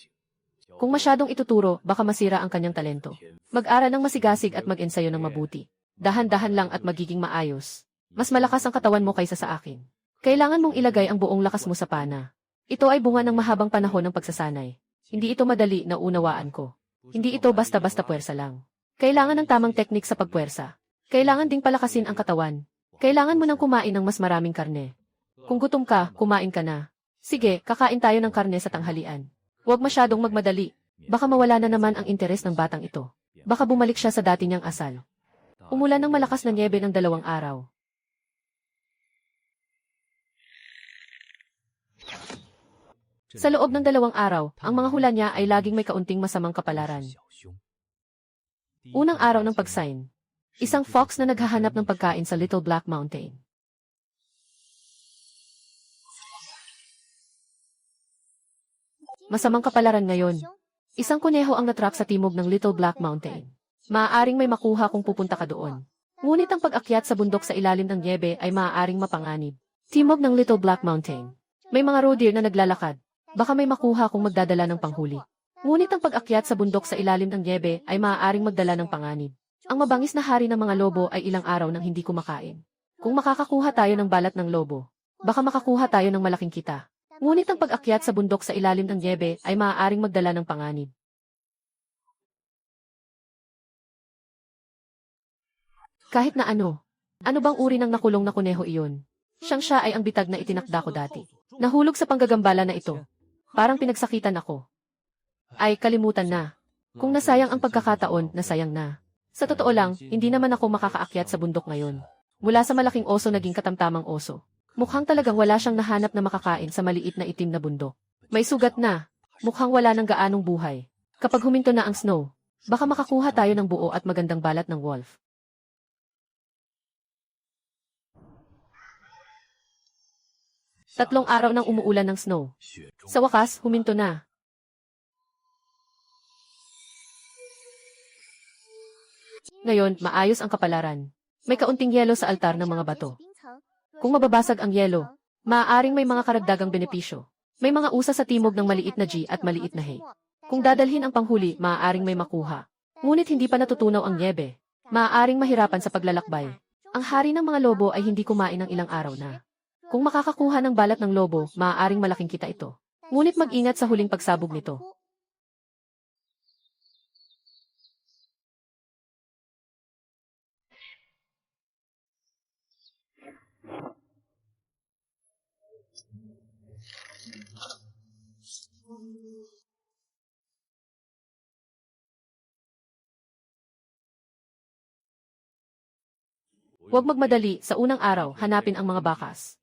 Kung masyadong ituturo, baka masira ang kanyang talento. Mag-aral ng masigasig at mag-ensayo ng mabuti. Dahan-dahan lang at magiging maayos. Mas malakas ang katawan mo kaysa sa akin. Kailangan mong ilagay ang buong lakas mo sa pana. Ito ay bunga ng mahabang panahon ng pagsasanay. Hindi ito madali na unawaan ko. Hindi ito basta-basta puwersa lang. Kailangan ng tamang teknik sa pagpuwersa. Kailangan ding palakasin ang katawan. Kailangan mo nang kumain ng mas maraming karne. Kung gutom ka, kumain ka na. Sige, kakain tayo ng karne sa tanghalian. Huwag masyadong magmadali. Baka mawala na naman ang interes ng batang ito. Baka bumalik siya sa dati niyang asal. Umulan ng malakas na nyebe ng 2 araw. Sa loob ng 2 araw, ang mga hula niya ay laging may kaunting masamang kapalaran. Unang araw ng pag-sign. Isang fox na naghahanap ng pagkain sa Little Black Mountain. Masamang kapalaran ngayon. Isang kuneho ang natrap sa timog ng Little Black Mountain. Maaaring may makuha kung pupunta ka doon. Ngunit ang pag-akyat sa bundok sa ilalim ng nyebe ay maaaring mapanganib. Timog ng Little Black Mountain. May mga roe deer na naglalakad. Baka may makuha kung magdadala ng panghuli. Ngunit ang pag-akyat sa bundok sa ilalim ng nyebe ay maaaring magdala ng panganib. Ang mabangis na hari ng mga lobo ay ilang araw nang hindi kumakain. Kung makakakuha tayo ng balat ng lobo, baka makakuha tayo ng malaking kita. Ngunit ang pag-akyat sa bundok sa ilalim ng nyebe ay maaaring magdala ng panganib. Kahit na ano bang uri ng nakulong na kuneho iyon? Siya ay ang bitag na itinakda ko dati. Nahulog sa panggagambala na ito. Parang pinagsakitan ako. Ay, kalimutan na. Kung nasayang ang pagkakataon, nasayang na. Sa totoo lang, hindi naman ako makakaakyat sa bundok ngayon. Mula sa malaking oso naging katamtamang oso. Mukhang talagang wala siyang nahanap na makakain sa maliit na itim na bundok. May sugat na. Mukhang wala ng gaanong buhay. Kapag huminto na ang snow, baka makakuha tayo ng buo at magandang balat ng wolf. Tatlong araw nang umuulan ng snow. Sa wakas, huminto na. Ngayon, maayos ang kapalaran. May kaunting yelo sa altar ng mga bato. Kung mababasag ang yelo, maaaring may mga karagdagang benepisyo. May mga usa sa timog ng maliit na G at maliit na he. Kung dadalhin ang panghuli, maaaring may makuha. Ngunit hindi pa natutunaw ang nyebe. Maaaring mahirapan sa paglalakbay. Ang hari ng mga lobo ay hindi kumain ng ilang araw na. Kung makakakuha ng balat ng lobo, maaaring malaking kita ito. Ngunit mag-ingat sa huling pagsabog nito. Huwag magmadali, sa unang araw, hanapin ang mga bakas.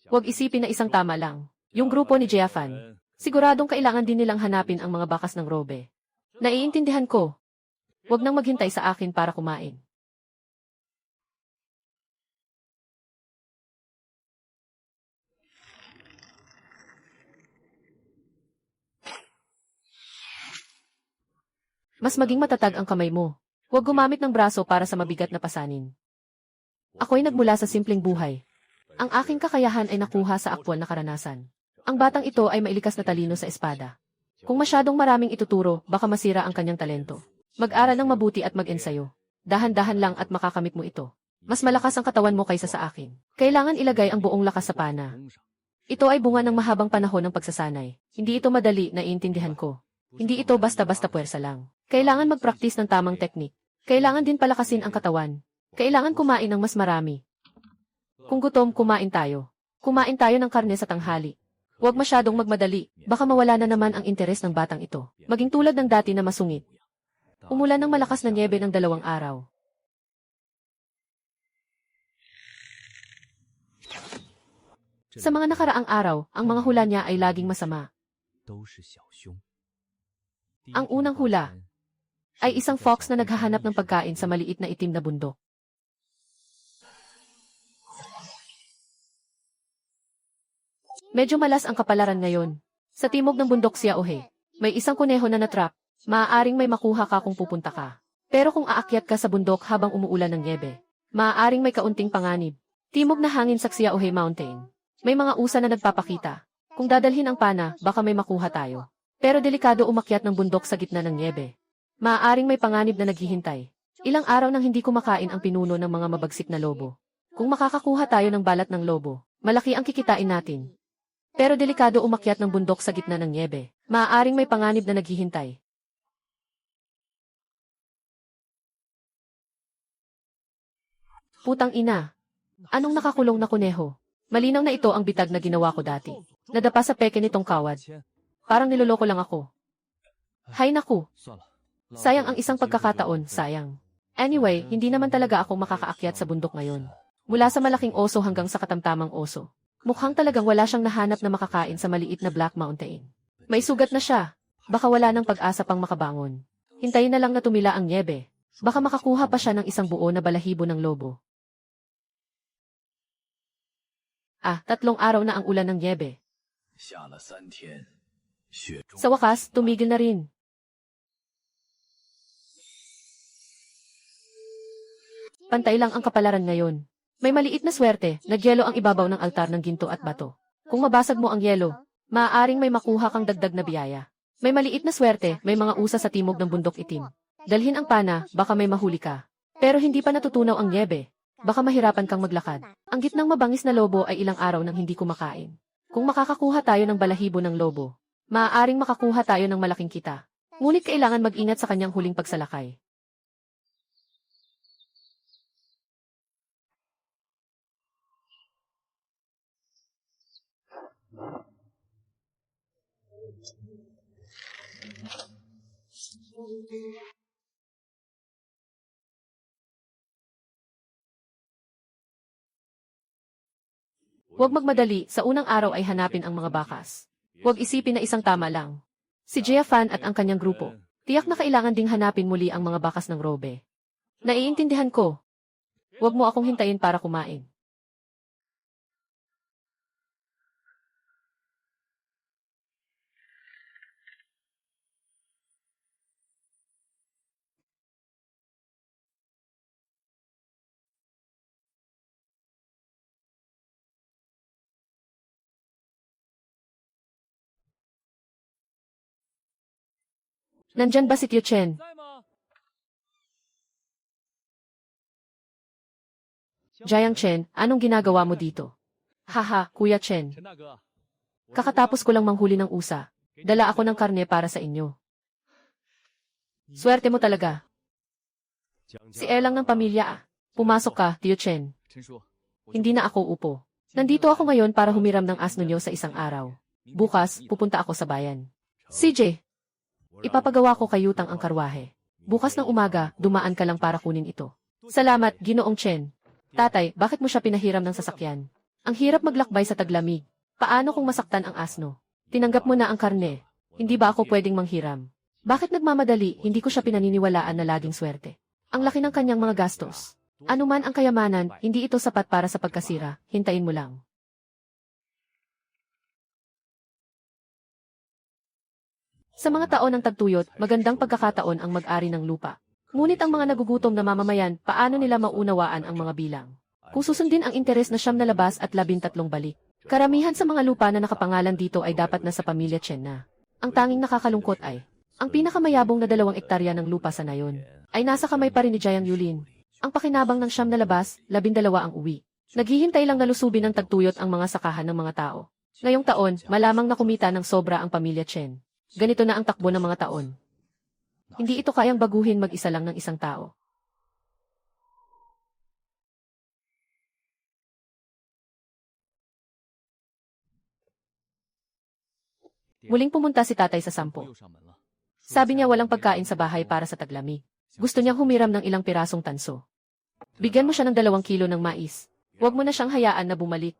Huwag isipin na isang tama lang. Yung grupo ni Jiafan, siguradong kailangan din nilang hanapin ang mga bakas ng robe. Naiintindihan ko. Huwag nang maghintay sa akin para kumain. Mas maging matatag ang kamay mo. Huwag gumamit ng braso para sa mabigat na pasanin. Ako'y nagmula sa simpleng buhay. Ang aking kakayahan ay nakuha sa aktwal na karanasan. Ang batang ito ay mailikas na talino sa espada. Kung masyadong maraming ituturo, baka masira ang kanyang talento. Mag-aral ng mabuti at mag-ensayo. Dahan-dahan lang at makakamit mo ito. Mas malakas ang katawan mo kaysa sa akin. Kailangan ilagay ang buong lakas sa pana. Ito ay bunga ng mahabang panahon ng pagsasanay. Hindi ito madali, naiintindihan ko. Hindi ito basta-basta puwersa lang. Kailangan mag-practice ng tamang teknik. Kailangan din palakasin ang katawan. Kailangan kumain ng mas marami. Kung gutom, kumain tayo. Kumain tayo ng karne sa tanghali. Huwag masyadong magmadali, baka mawala na naman ang interes ng batang ito. Maging tulad ng dati na masungit. Umulan ng malakas na nyebe ng 2 araw. Sa mga nakaraang araw, ang mga hula niya ay laging masama. Ang unang hula ay isang fox na naghahanap ng pagkain sa maliit na itim na bundok. Medyo malas ang kapalaran ngayon. Sa timog ng bundok Xiaohe, may isang kuneho na natrap. Maaaring may makuha ka kung pupunta ka. Pero kung aakyat ka sa bundok habang umuulan ng niebe, maaaring may kaunting panganib. Timog na hangin sa Xiaohe Mountain. May mga usa na nagpapakita. Kung dadalhin ang pana, baka may makuha tayo. Pero delikado umakyat ng bundok sa gitna ng niebe. Maaaring may panganib na naghihintay. Ilang araw nang hindi kumakain ang pinuno ng mga mabagsik na lobo. Kung makakakuha tayo ng balat ng lobo, malaki ang kikitain natin. Pero delikado umakyat ng bundok sa gitna ng niebe. Maaaring may panganib na naghihintay. Putang ina. Anong nakakulong na kuneho? Malinaw na ito ang bitag na ginawa ko dati. Nadapa sa peke nitong kawad. Parang niloloko lang ako. Hay naku. Sayang ang isang pagkakataon, sayang. Anyway, hindi naman talaga ako makakaakyat sa bundok ngayon. Mula sa malaking oso hanggang sa katamtamang oso. Mukhang talagang wala siyang nahanap na makakain sa maliit na Black Mountain. May sugat na siya. Baka wala ng pag-asa pang makabangon. Hintayin na lang na tumila ang niebe. Baka makakuha pa siya ng isang buo na balahibo ng lobo. 3 araw na ang ulan ng niebe. Sa wakas, tumigil na rin. Pantay lang ang kapalaran ngayon. May maliit na swerte, nagyelo ang ibabaw ng altar ng ginto at bato. Kung mabasag mo ang yelo, maaaring may makuha kang dagdag na biyaya. May maliit na swerte, may mga usa sa timog ng bundok itim. Dalhin ang pana, baka may mahuli ka. Pero hindi pa natutunaw ang niebe. Baka mahirapan kang maglakad. Ang gitnang mabangis na lobo ay ilang araw nang hindi kumakain. Kung makakakuha tayo ng balahibo ng lobo, maaaring makakuha tayo ng malaking kita. Ngunit kailangan mag-ingat sa kanyang huling pagsalakay. Huwag magmadali, sa unang araw ay hanapin ang mga bakas. Huwag isipin na isang tama lang. Si Jia Fan at ang kanyang grupo, tiyak na kailangan ding hanapin muli ang mga bakas ng robe. Naiintindihan ko. Huwag mo akong hintayin para kumain. Nandyan ba si Tio Chen? Jiang Chen, anong ginagawa mo dito? Haha, Kuya Chen. Kakatapos ko lang manghuli ng usa. Dala ako ng karne para sa inyo. Swerte mo talaga. Si Elang ng pamilya. Pumasok ka, Tio Chen. Hindi na ako upo. Nandito ako ngayon para humiram ng asno niyo sa isang araw. Bukas, pupunta ako sa bayan. CJ, ipapagawa ko kay Yutang ang karwahe. Bukas ng umaga, dumaan ka lang para kunin ito. Salamat, Ginoong Chen. Tatay, bakit mo siya pinahiram ng sasakyan? Ang hirap maglakbay sa taglamig. Paano kung masaktan ang asno? Tinanggap mo na ang karne. Hindi ba ako pwedeng manghiram? Bakit nagmamadali, hindi ko siya pinaniniwalaan na laging swerte? Ang laki ng kanyang mga gastos. Ano man ang kayamanan, hindi ito sapat para sa pagkasira, hintayin mo lang. Sa mga taon ng tagtuyot, magandang pagkakataon ang mag-ari ng lupa. Ngunit ang mga nagugutom na mamamayan, paano nila maunawaan ang mga bilang? Kung susundin ang interes na 9 na labas at 13 balik. Karamihan sa mga lupa na nakapangalan dito ay dapat na sa pamilya Chen na. Ang tanging nakakalungkot ay, ang pinakamayabong na 2 ektarya ng lupa sa nayon, ay nasa kamay pa rin ni Jiang Yulin. Ang pakinabang ng 9 na labas, 12 ang uwi. Naghihintay lang na lusubin ng tagtuyot ang mga sakahan ng mga tao. Ngayong taon, malamang na kumita ng sobra ang pamilya Chen. Ganito na ang takbo ng mga taon. Hindi ito kayang baguhin mag-isa lang ng isang tao. Muling pumunta si tatay sa sampo. Sabi niya walang pagkain sa bahay para sa taglamig. Gusto niyang humiram ng ilang pirasong tanso. Bigyan mo siya ng 2 kilo ng mais. Huwag mo na siyang hayaan na bumalik.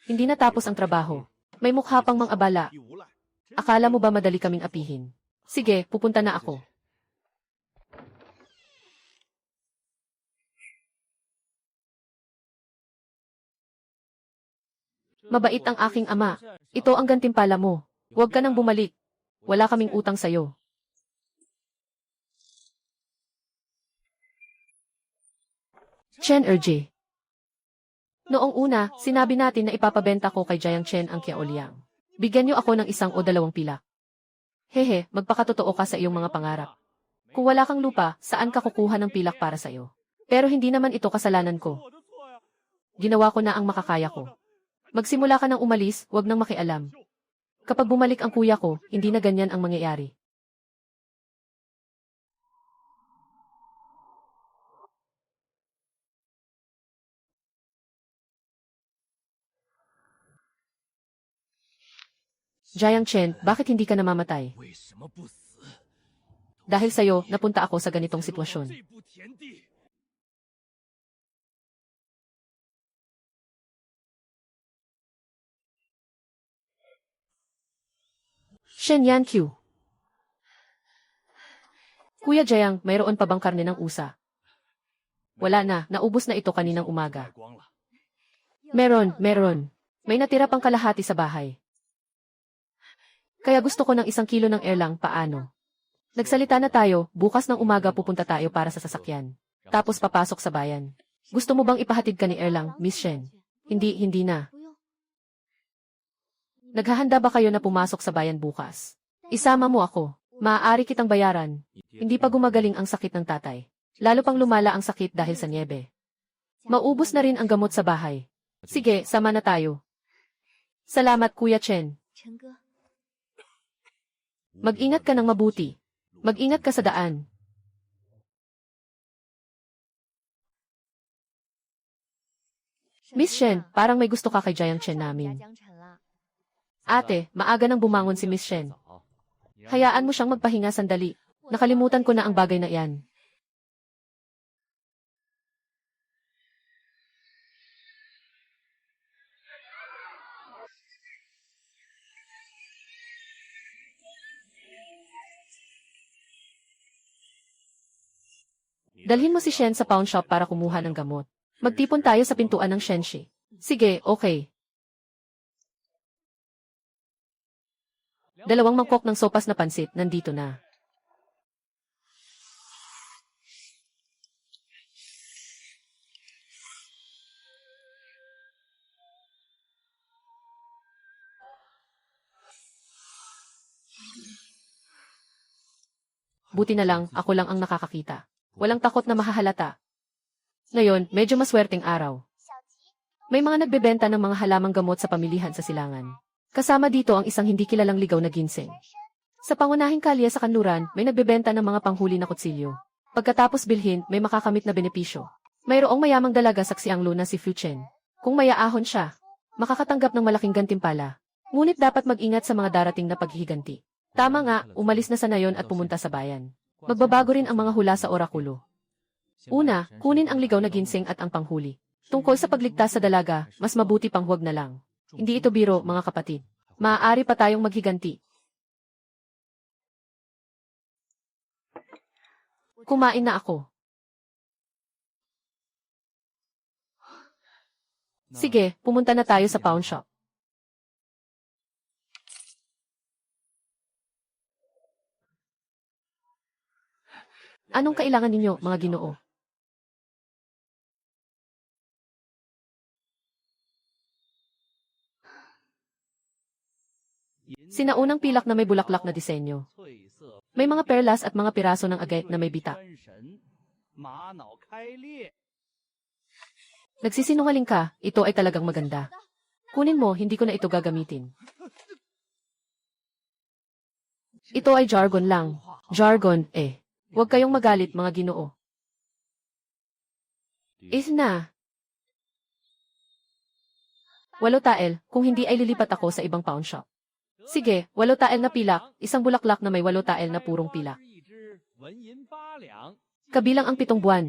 Hindi natapos ang trabaho. May mukha pang mang-abala. Akala mo ba madali kaming apihin? Sige, pupunta na ako. Mabait ang aking ama. Ito ang gantimpala mo. Huwag ka nang bumalik. Wala kaming utang sa'yo. Chen Erje. Noong una, sinabi natin na ipapabenta ko kay Jiang Chen ang Kiaoliang. Bigyan niyo ako ng 1 o 2 pilak. Hehe, magpakatotoo ka sa iyong mga pangarap. Kung wala kang lupa, saan ka kukuha ng pilak para sa'yo? Pero hindi naman ito kasalanan ko. Ginawa ko na ang makakaya ko. Magsimula ka nang umalis, wag nang makialam. Kapag bumalik ang kuya ko, hindi na ganyan ang mangyayari. Jiang Chen, bakit hindi ka namamatay? Dahil sa'yo, napunta ako sa ganitong sitwasyon. Shen Yanqiu. Kuya Jiang, mayroon pa bang karne ng usa? Wala na, naubos na ito kaninang umaga. Meron. May natira pang kalahati sa bahay. Kaya gusto ko ng 1 kilo ng erlang, paano? Nagsalita na tayo, bukas ng umaga pupunta tayo para sa sasakyan. Tapos papasok sa bayan. Gusto mo bang ipahatid ka ni Erlang, Miss Shen? Hindi na. Naghahanda ba kayo na pumasok sa bayan bukas? Isama mo ako. Maaari kitang bayaran. Hindi pa gumagaling ang sakit ng tatay. Lalo pang lumala ang sakit dahil sa niebe. Maubos na rin ang gamot sa bahay. Sige, sama na tayo. Salamat, Kuya Chen. Mag-ingat ka ng mabuti. Mag-ingat ka sa daan. Miss Shen, parang may gusto ka kay Jiang Chen namin. Ate, maaga nang bumangon si Miss Shen. Hayaan mo siyang magpahinga sandali. Nakalimutan ko na ang bagay na iyan. Dalhin mo si Shen sa pawn shop para kumuha ng gamot. Magtipon tayo sa pintuan ng Shenshi. Sige, okay. 2 mangkok ng sopas na pansit, nandito na. Buti na lang, ako lang ang nakakakita. Walang takot na mahahalata. Ngayon, medyo maswerteng araw. May mga nagbebenta ng mga halamang gamot sa pamilihan sa silangan. Kasama dito ang isang hindi kilalang ligaw na ginseng. Sa pangunahing kalye sa kanluran, may nagbebenta ng mga panghuli na kutsilyo. Pagkatapos bilhin, may makakamit na benepisyo. Mayroong mayamang dalaga sa Xianglu na si Fu Chen. Kung mayaahon siya, makakatanggap ng malaking gantimpala. Ngunit dapat mag-ingat sa mga darating na paghihiganti. Tama nga, umalis na sa nayon at pumunta sa bayan. Magbabago rin ang mga hula sa orakulo. Una, kunin ang ligaw na ginseng at ang panghuli. Tungkol sa pagligtas sa dalaga, mas mabuti pang huwag na lang. Hindi ito biro, mga kapatid. Maaari pa tayong maghiganti. Kumain na ako. Sige, pumunta na tayo sa pawn shop. Anong kailangan ninyo, mga ginoo? Sinaunang pilak na may bulaklak na disenyo. May mga perlas at mga piraso ng agate na may bitak. Nagsisinungaling ka, ito ay talagang maganda. Kunin mo, hindi ko na ito gagamitin. Ito ay jargon lang. Jargon, eh. Huwag kayong magalit, mga ginoo. Na. 8 tael, kung hindi ay lilipat ako sa ibang pawn shop. Sige, 8 tael na pilak, isang bulaklak na may 8 tael na purong pilak. Kabilang ang 7 buwan.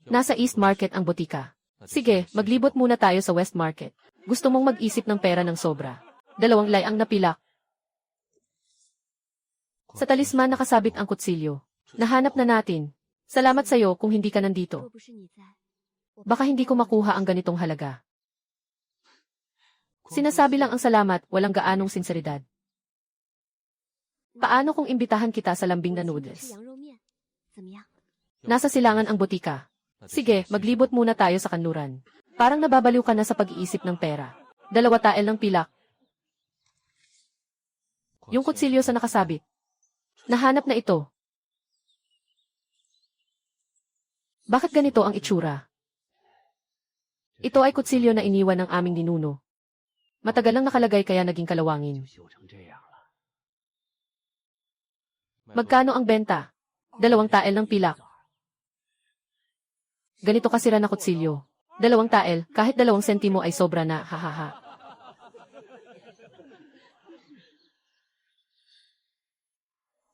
Nasa East Market ang botika. Sige, maglibot muna tayo sa West Market. Gusto mong mag-isip ng pera ng sobra. 2 lay ang napilak. Sa talisman nakasabit ang kutsilyo. Nahanap na natin. Salamat sa'yo kung hindi ka nandito. Baka hindi ko makuha ang ganitong halaga. Sinasabi lang ang salamat, walang gaanong sinseridad. Paano kung imbitahan kita sa lambing na noodles? Nasa silangan ang botika. Sige, maglibot muna tayo sa kanluran. Parang nababaliw ka na sa pag-iisip ng pera. 2 tael ng pilak. Yung kutsilyo sa nakasabit. Nahanap na ito. Bakit ganito ang itsura? Ito ay kutsilyo na iniwan ng aming ninuno. Matagal lang nakalagay kaya naging kalawangin. Magkano ang benta? 2 tael ng pilak. Ganito kasira na kutsilyo. 2 tael, kahit 2 sentimo ay sobra na, hahaha.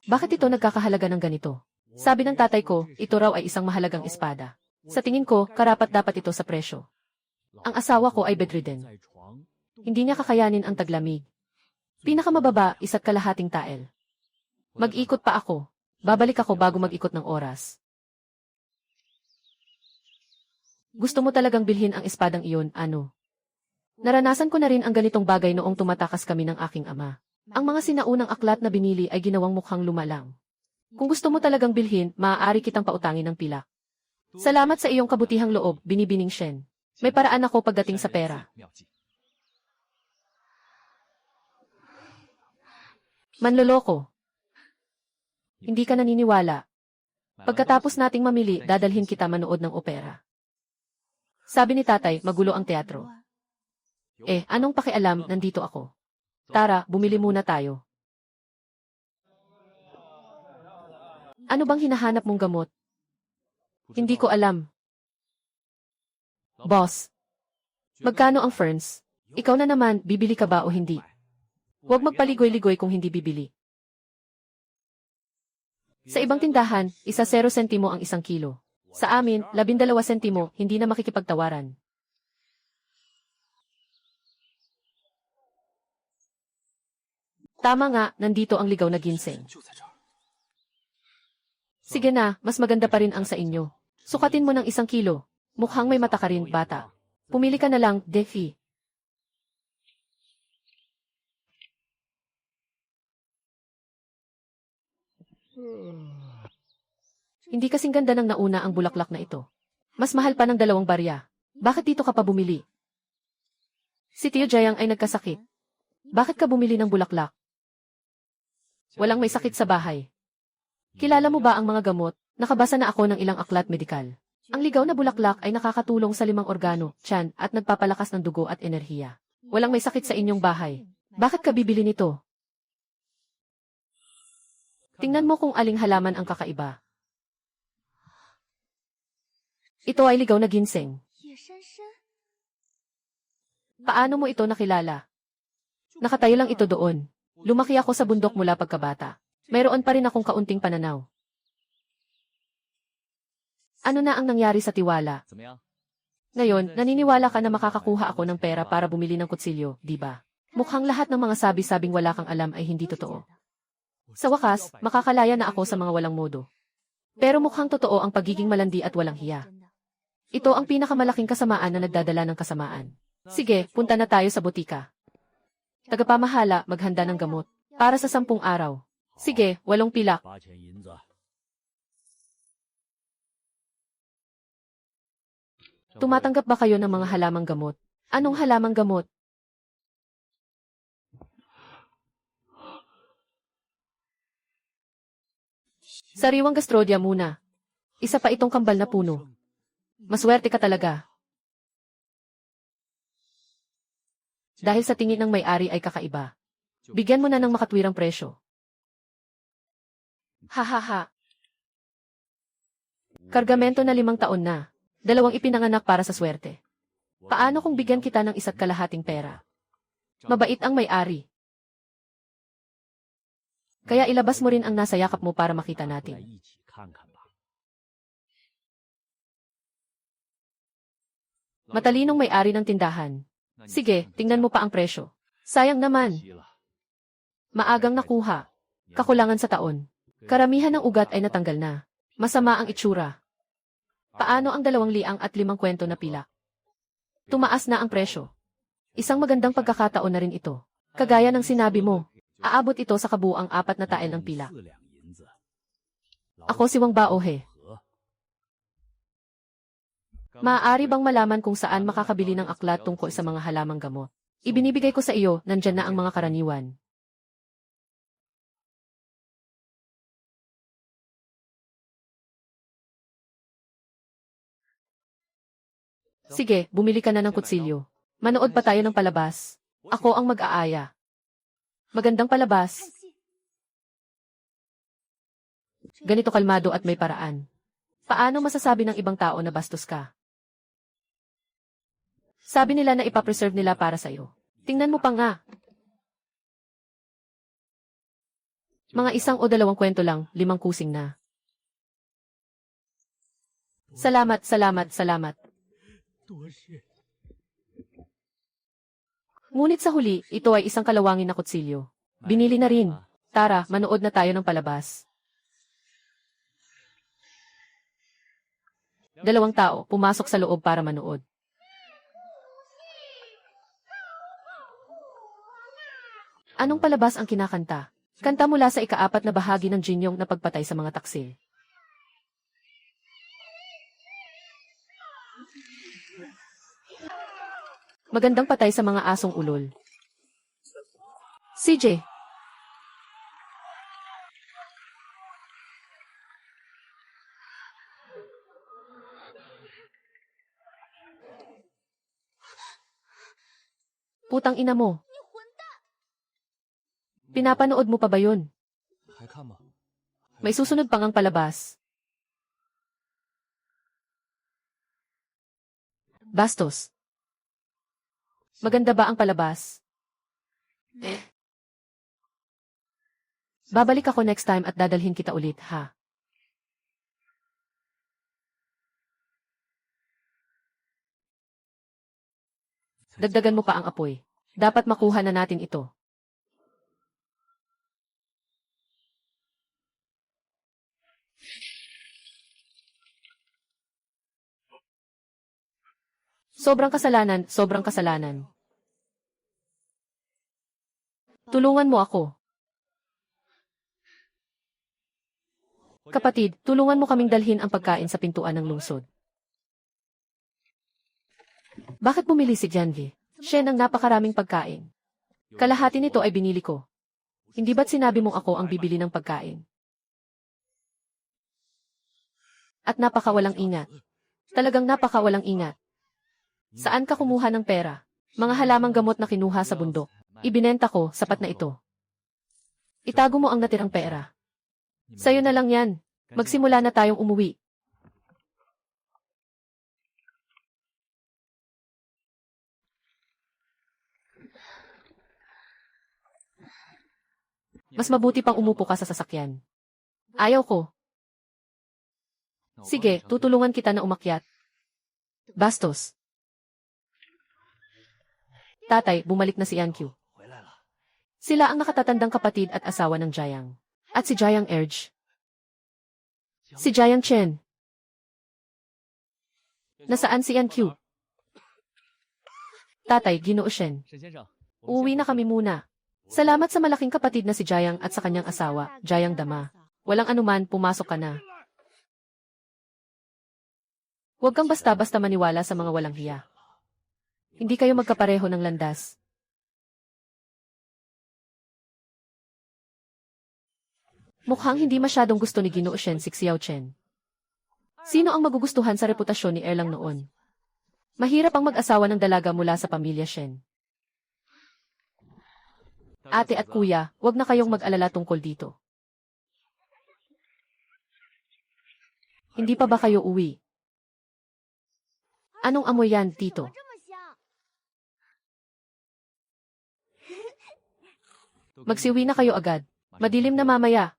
Bakit ito nagkakahalaga ng ganito? Sabi ng tatay ko, ito raw ay isang mahalagang espada. Sa tingin ko, karapat-dapat ito sa presyo. Ang asawa ko ay bedridden. Hindi niya kakayanin ang taglamig. Pinakamababa, 1.5 tael. Mag-ikot pa ako. Babalik ako bago mag-ikot ng oras. Gusto mo talagang bilhin ang espadang iyon, ano? Naranasan ko na rin ang ganitong bagay noong tumatakas kami ng aking ama. Ang mga sinaunang aklat na binili ay ginawang mukhang lumalang. Kung gusto mo talagang bilhin, maaari kitang pautangin ng pilak. Salamat sa iyong kabutihang loob, binibining Shen. May paraan ako pagdating sa pera. Manloloko. Hindi ka naniniwala. Pagkatapos nating mamili, dadalhin kita manood ng opera. Sabi ni tatay, magulo ang teatro. Anong pakialam, nandito ako. Tara, bumili muna tayo. Ano bang hinahanap mong gamot? Hindi ko alam. Boss, magkano ang ferns? Ikaw na naman, bibili ka ba o hindi? Huwag magpaligoy-ligoy kung hindi bibili. Sa ibang tindahan, 0 sentimo ang 1 kilo. Sa amin, 12 sentimo, hindi na makikipagtawaran. Tama nga, nandito ang ligaw na ginseng. Sige na, mas maganda pa rin ang sa inyo. Sukatin mo ng 1 kilo. Mukhang may mata ka rin, bata. Pumili ka na lang, Defi. Hindi kasing ganda ng nauna ang bulaklak na ito. Mas mahal pa ng 2 barya. Bakit dito ka pa bumili? Si Tio Jayang ay nagkasakit. Bakit ka bumili ng bulaklak? Walang may sakit sa bahay. Kilala mo ba ang mga gamot? Nakabasa na ako ng ilang aklat medikal. Ang ligaw na bulaklak ay nakakatulong sa 5 organo, tiyan, at nagpapalakas ng dugo at enerhiya. Walang may sakit sa inyong bahay. Bakit ka bibili nito? Tingnan mo kung aling halaman ang kakaiba. Ito ay ligaw na ginseng. Paano mo ito nakilala? Nakatayo lang ito doon. Lumaki ako sa bundok mula pagkabata. Mayroon pa rin akong kaunting pananaw. Ano na ang nangyari sa tiwala? Ngayon, naniniwala ka na makakakuha ako ng pera para bumili ng kutsilyo, di ba? Mukhang lahat ng mga sabi-sabing wala kang alam ay hindi totoo. Sa wakas, makakalaya na ako sa mga walang modo. Pero mukhang totoo ang pagiging malandi at walang hiya. Ito ang pinakamalaking kasamaan na nagdadala ng kasamaan. Sige, punta na tayo sa botika. Tagapamahala, maghanda ng gamot. Para sa 10 araw. Sige, 8 pilak. Tumatanggap ba kayo ng mga halamang gamot? Anong halamang gamot? Sariwang gastrodia muna. Isa pa itong kambal na puno. Maswerte ka talaga. Dahil sa tingin ng may-ari ay kakaiba. Bigyan mo na ng makatwirang presyo. Hahaha. Kargamento na 5 taon na. 2 ipinanganak para sa swerte. Paano kung bigyan kita ng 1/2 pera? Mabait ang may-ari. Kaya ilabas mo rin ang nasa yakap mo para makita natin. Matalinong may-ari ng tindahan. Sige, tingnan mo pa ang presyo. Sayang naman. Maagang nakuha. Kakulangan sa taon. Karamihan ng ugat ay natanggal na. Masama ang itsura. Paano ang 200 at 5 kwento na pila? Tumaas na ang presyo. Isang magandang pagkakataon na rin ito. Kagaya ng sinabi mo, aabot ito sa kabuuang 4 na tael ng pila. Ako si Wang Baohe. Maaari bang malaman kung saan makakabili ng aklat tungkol sa mga halamang gamot? Ibinibigay ko sa iyo, nandyan na ang mga karaniwan. Sige, bumili ka na ng kutsilyo. Manood pa tayo ng palabas. Ako ang mag-aaya. Magandang palabas. Ganito kalmado at may paraan. Paano masasabi ng ibang tao na bastos ka? Sabi nila na ipapreserve nila para sa'yo. Tingnan mo pa nga. Mga 1 o 2 kwento lang, 5 kusing na. Salamat, salamat, salamat. Ngunit sa huli, ito ay isang kalawangin na kutsilyo. Binili na rin. Tara, manood na tayo ng palabas. 2 tao, pumasok sa loob para manood. Anong palabas ang kinakanta? Kanta mula sa ika-4 na bahagi ng Jinyong na pagpatay sa mga taksil. Magandang patay sa mga asong ulol. CJ. Putang ina mo. Pinapanood mo pa ba yun? May susunod pang ang palabas. Bastos. Maganda ba ang palabas? Babalik ako next time at dadalhin kita ulit, ha? Dagdagan mo pa ang apoy. Dapat makuha na natin ito. Sobrang kasalanan, sobrang kasalanan. Tulungan mo ako. Kapatid, tulungan mo kaming dalhin ang pagkain sa pintuan ng lungsod. Bakit bumili si Janvi? Siya ng napakaraming pagkain. Kalahati nito ay binili ko. Hindi ba't sinabi mong ako ang bibili ng pagkain? At napakawalang ingat. Talagang napakawalang ingat. Saan ka kumuha ng pera? Mga halamang gamot na kinuha sa bundok. Ibinenta ko, sapat na ito. Itago mo ang natirang pera. Sa'yo na lang yan. Magsimula na tayong umuwi. Mas mabuti pang umupo ka sa sasakyan. Ayaw ko. Sige, tutulungan kita na umakyat. Bastos. Tatay, bumalik na si Yankyu. Sila ang nakatatandang kapatid at asawa ng Jayang. At si Jayang Erge. Si Jayang Chen. Nasaan si Yankyu? Tatay, Ginoo Shen. Uuwi na kami muna. Salamat sa malaking kapatid na si Jayang at sa kanyang asawa, Jayang Dama. Walang anuman, pumasok ka na. Huwag kang basta-basta maniwala sa mga walang hiya. Hindi kayo magkapareho ng landas. Mukhang hindi masyadong gusto ni Ginoo Shen si Xiao Chen. Sino ang magugustuhan sa reputasyon ni Erlang noon? Mahirap ang mag-asawa ng dalaga mula sa pamilya Shen. Ate at kuya, wag na kayong mag-alala tungkol dito. Hindi pa ba kayo uwi? Anong amoy yan, tito? Magsiuwi na kayo agad. Madilim na mamaya.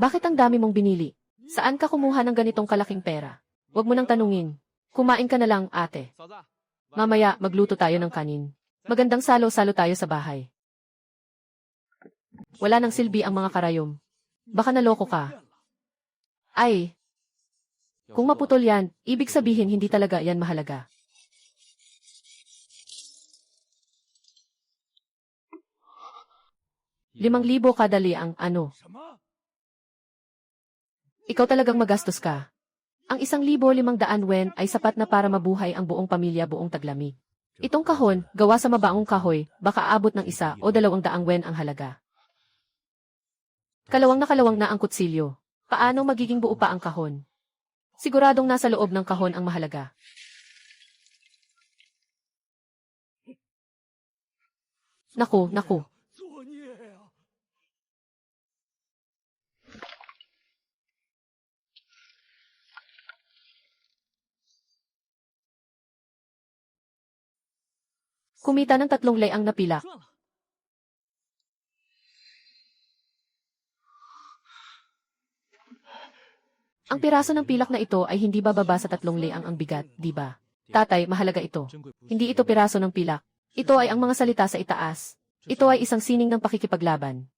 Bakit ang dami mong binili? Saan ka kumuha ng ganitong kalaking pera? Huwag mo nang tanungin. Kumain ka na lang, ate. Mamaya, magluto tayo ng kanin. Magandang salo-salo tayo sa bahay. Wala nang silbi ang mga karayom. Baka naloko ka. Ay, kung maputol yan, ibig sabihin hindi talaga yan mahalaga. ₱5,000 kada liang ano? Ikaw talagang magastos ka. Ang 1,500 wen ay sapat na para mabuhay ang buong pamilya buong taglamig. Itong kahon, gawa sa mabaong kahoy, baka abot ng 1 o 200 wen ang halaga. Kalawang na ang kutsilyo. Paano magiging buo pa ang kahon? Siguradong nasa loob ng kahon ang mahalaga. Naku. Kumita ng 3 leang na pilak. Ang piraso ng pilak na ito ay hindi bababa sa 3 leang ang bigat, di ba? Tatay, mahalaga ito. Hindi ito piraso ng pilak. Ito ay ang mga salita sa itaas. Ito ay isang sining ng pakikipaglaban.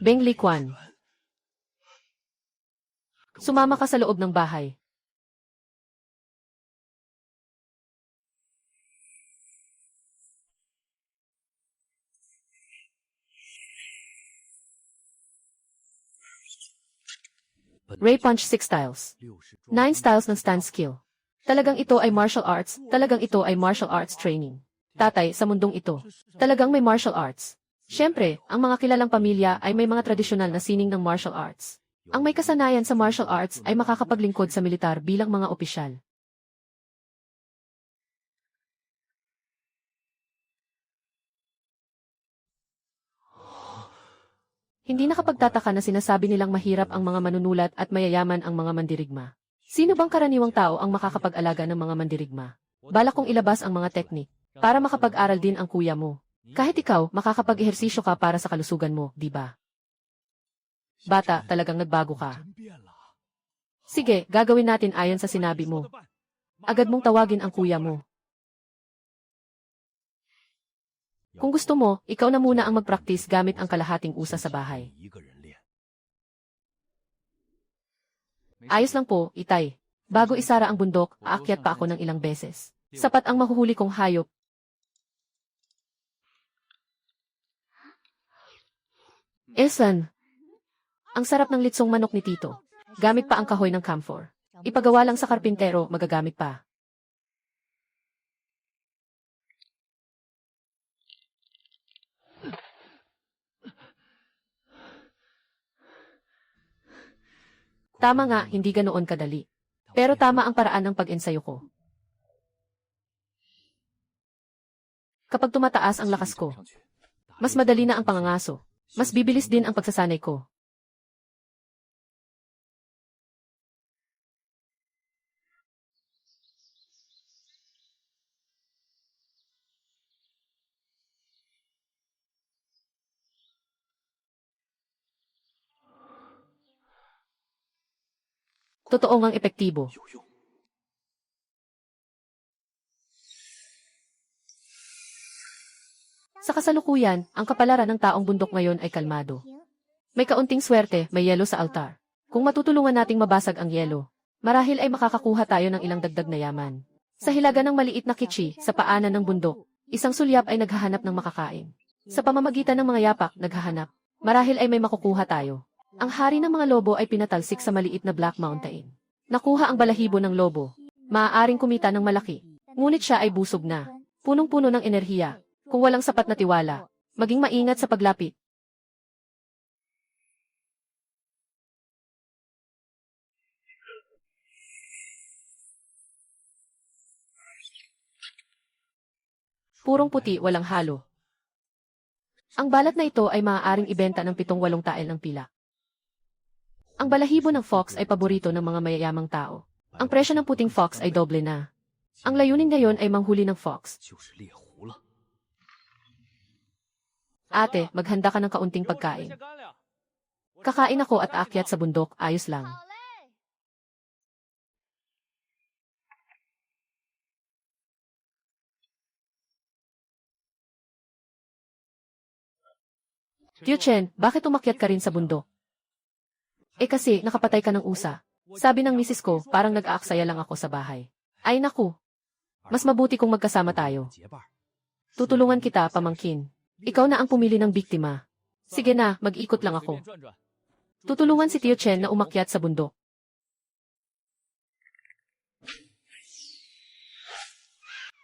Beng Li Quan. Sumama ka sa loob ng bahay. Ray Punch 6 styles. 9 styles ng stand skill. Talagang ito ay martial arts, talagang ito ay martial arts training. Tatay, sa mundong ito, talagang may martial arts. Siyempre, ang mga kilalang pamilya ay may mga tradisyonal na sining ng martial arts. Ang may kasanayan sa martial arts ay makakapaglingkod sa militar bilang mga opisyal. Hindi nakapagtataka na sinasabi nilang mahirap ang mga manunulat at mayayaman ang mga mandirigma. Sino bang karaniwang tao ang makakapag-alaga ng mga mandirigma? Balak kong ilabas ang mga teknik para makapag-aral din ang kuya mo. Kahit ikaw, makakapag-ehersisyo ka para sa kalusugan mo, di ba? Bata, talagang nagbago ka. Sige, gagawin natin ayon sa sinabi mo. Agad mong tawagin ang kuya mo. Kung gusto mo, ikaw na muna ang mag-practice gamit ang kalahating usa sa bahay. Ayos lang po, itay. Bago isara ang bundok, aakyat pa ako ng ilang beses. Sapat ang mahuhuli kong hayop. Esan, ang sarap ng litsong manok ni Tito. Gamit pa ang kahoy ng camphor. Ipagawa lang sa karpintero, magagamit pa. Tama nga, hindi ganoon kadali. Pero tama ang paraan ng pag-ensayo ko. Kapag tumataas ang lakas ko, mas madali na ang pangangaso. Mas bibilis din ang pagsasanay ko. Totoo ngang epektibo. Sa kasalukuyan, ang kapalaran ng taong bundok ngayon ay kalmado. May kaunting swerte, may yelo sa altar. Kung matutulungan nating mabasag ang yelo, marahil ay makakakuha tayo ng ilang dagdag na yaman. Sa hilaga ng maliit na kitsi, sa paanan ng bundok, isang sulyap ay naghahanap ng makakain. Sa pamamagitan ng mga yapak, naghahanap. Marahil ay may makukuha tayo. Ang hari ng mga lobo ay pinatalsik sa maliit na Black Mountain. Nakuha ang balahibo ng lobo. Maaaring kumita ng malaki. Ngunit siya ay busog na. Punong-puno ng enerhiya. Kung walang sapat na tiwala, maging maingat sa paglapit. Purong puti, walang halo. Ang balat na ito ay maaaring ibenta ng 7-8 tael ng pilak. Ang balahibo ng fox ay paborito ng mga mayayamang tao. Ang presyo ng puting fox ay doble na. Ang layunin ngayon ay manghuli ng fox. Ate, maghanda ka ng kaunting pagkain. Kakain ako at aakyat sa bundok, ayos lang. Tio Chen, bakit umakyat ka rin sa bundok? Kasi, nakapatay ka ng usa. Sabi ng misis ko, parang nag-aaksaya lang ako sa bahay. Ay naku, mas mabuti kung magkasama tayo. Tutulungan kita, pamangkin. Ikaw na ang pumili ng biktima. Sige na, mag-ikot lang ako. Tutulungan si Tio Chen na umakyat sa bundok.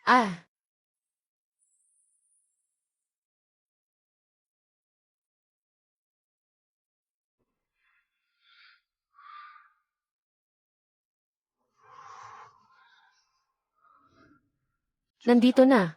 Ah! Nandito na.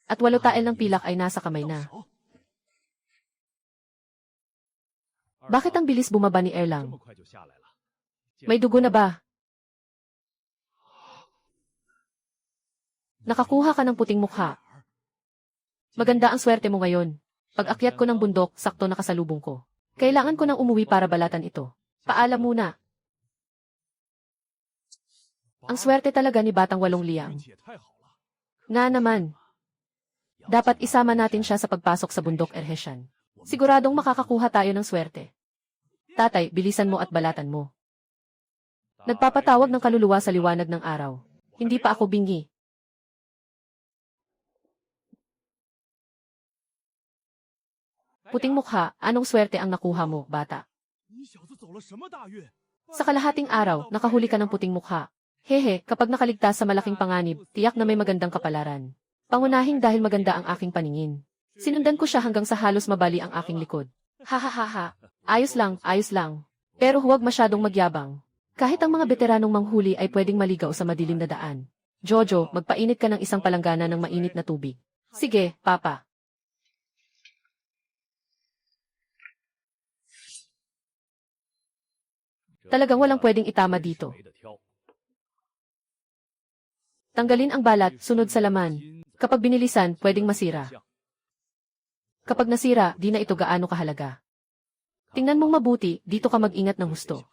At 8 tael ng pilak ay nasa kamay na. Bakit ang bilis bumaba ni Erlang? May dugo na ba? Nakakuha ka ng puting mukha. Maganda ang swerte mo ngayon. Pag-akyat ko ng bundok, sakto nakasalubong ko. Kailangan ko nang umuwi para balatan ito. Paalam muna. Ang swerte talaga ni Batang Walong Liang. Nga naman. Dapat isama natin siya sa pagpasok sa bundok Erheshan. Siguradong makakakuha tayo ng swerte. Tatay, bilisan mo at balatan mo. Nagpapatawag ng kaluluwa sa liwanag ng araw. Hindi pa ako bingi. Puting mukha, anong swerte ang nakuha mo, bata? Sa kalahating araw, nakahuli ka ng puting mukha. Hehe, kapag nakaligtas sa malaking panganib, tiyak na may magandang kapalaran. Pangunahing dahil maganda ang aking paningin. Sinundan ko siya hanggang sa halos mabali ang aking likod. Ha. Ayos lang. Pero huwag masyadong magyabang. Kahit ang mga veteranong manghuli ay pwedeng maligaw sa madilim na daan. Jojo, magpainit ka ng isang palanggana ng mainit na tubig. Sige, Papa. Talagang walang pwedeng itama dito. Tanggalin ang balat, sunod sa laman. Kapag binilisan, pwedeng masira. Kapag nasira, di na ito gaano kahalaga. Tingnan mong mabuti, dito ka mag-ingat ng husto.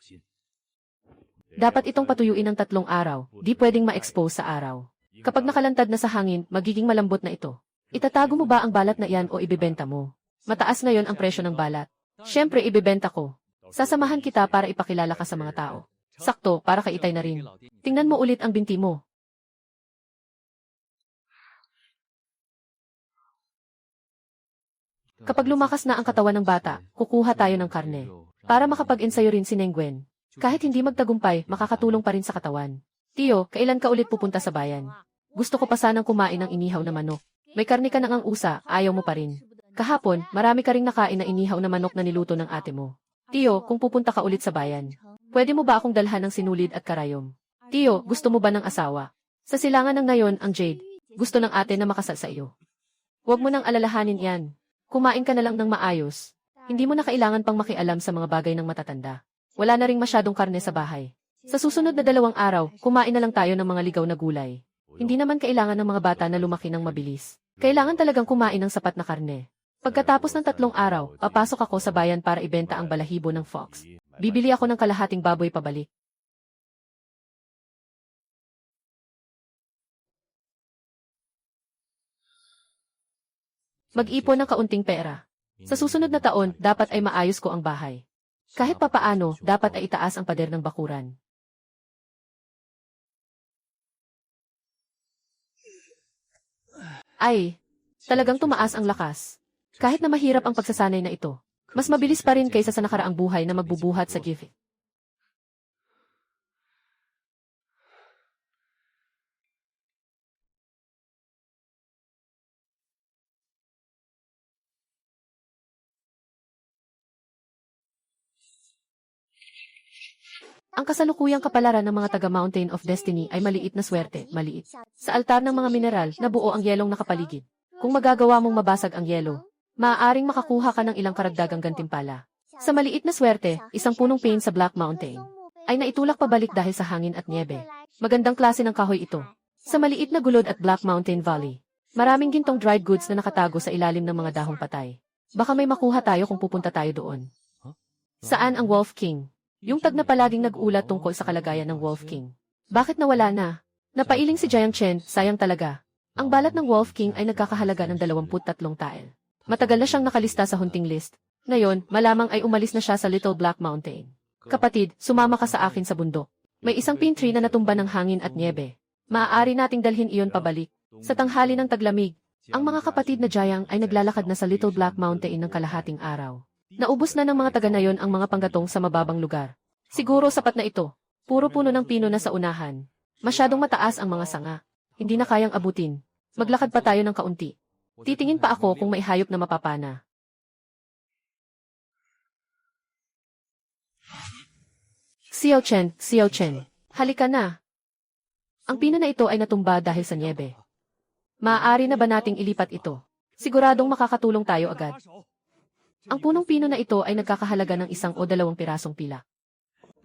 Dapat itong patuyuin ng 3 araw, di pwedeng ma-expose sa araw. Kapag nakalantad na sa hangin, magiging malambot na ito. Itatago mo ba ang balat na iyan o ibebenta mo? Mataas ngayon ang presyo ng balat. Siyempre, ibebenta ko. Sasamahan kita para ipakilala ka sa mga tao. Sakto, para kaitay na rin. Tingnan mo ulit ang binti mo. Kapag lumakas na ang katawan ng bata, kukuha tayo ng karne. Para makapag-ensayo rin si Nengguyen. Kahit hindi magtagumpay, makakatulong pa rin sa katawan. Tio, kailan ka ulit pupunta sa bayan? Gusto ko pa sanang kumain ng inihaw na manok. May karne ka nang ang usa, ayaw mo pa rin. Kahapon, marami ka ring nakain na inihaw na manok na niluto ng ate mo. Tio, kung pupunta ka ulit sa bayan, pwede mo ba akong dalhan ng sinulid at karayom? Tio, gusto mo ba ng asawa? Sa silangan ng ngayon, ang Jade, gusto ng ate na makasal sa iyo. Huwag mo nang alalahanin yan. Kumain ka na lang ng maayos. Hindi mo na kailangan pang makialam sa mga bagay ng matatanda. Wala na ring masyadong karne sa bahay. Sa susunod na 2 araw, kumain na lang tayo ng mga ligaw na gulay. Hindi naman kailangan ng mga bata na lumaki ng mabilis. Kailangan talagang kumain ng sapat na karne. Pagkatapos ng 3 araw, papasok ako sa bayan para ibenta ang balahibo ng fox. Bibili ako ng kalahating baboy pabalik. Mag-ipon ng kaunting pera. Sa susunod na taon, dapat ay maayos ko ang bahay. Kahit papaano, dapat ay itaas ang pader ng bakuran. Ay, talagang tumaas ang lakas. Kahit na mahirap ang pagsasanay na ito, mas mabilis pa rin kaysa sa nakaraang buhay na magbubuhat sa gift. Ang kasalukuyang kapalaran ng mga taga Mountain of Destiny ay maliit na swerte, maliit. Sa altar ng mga mineral, nabuo ang yelong nakapaligid. Kung magagawa mong mabasag ang yelo, maaaring makakuha ka ng ilang karagdagang gantimpala. Sa maliit na swerte, isang punong pain sa Black Mountain ay naitulak pabalik dahil sa hangin at niebe. Magandang klase ng kahoy ito. Sa maliit na gulod at Black Mountain Valley, maraming gintong dried goods na nakatago sa ilalim ng mga dahong patay. Baka may makuha tayo kung pupunta tayo doon. Saan ang Wolf King? Yung tag na palaging nag-ulat tungkol sa kalagayan ng Wolf King. Bakit nawala na? Napailing si Jiang Chen, sayang talaga. Ang balat ng Wolf King ay nagkakahalaga ng 23 tael. Matagal na siyang nakalista sa hunting list. Ngayon, malamang ay umalis na siya sa Little Black Mountain. Kapatid, sumama ka sa akin sa bundok. May isang pine tree na natumba ng hangin at niebe. Maaari nating dalhin iyon pabalik. Sa tanghali ng taglamig, ang mga kapatid na Jiang ay naglalakad na sa Little Black Mountain ng kalahating araw. Naubos na ng mga taga na yon ang mga panggatong sa mababang lugar. Siguro sapat na ito. Puro puno ng pino na sa unahan. Masyadong mataas ang mga sanga. Hindi na kayang abutin. Maglakad pa tayo ng kaunti. Titingin pa ako kung may hayop na mapapana. Xiao Chen, halika na. Ang pino na ito ay natumba dahil sa niebe. Maaari na ba nating ilipat ito? Siguradong makakatulong tayo agad. Ang punong pino na ito ay nagkakahalaga ng 1 o 2 pirasong pila.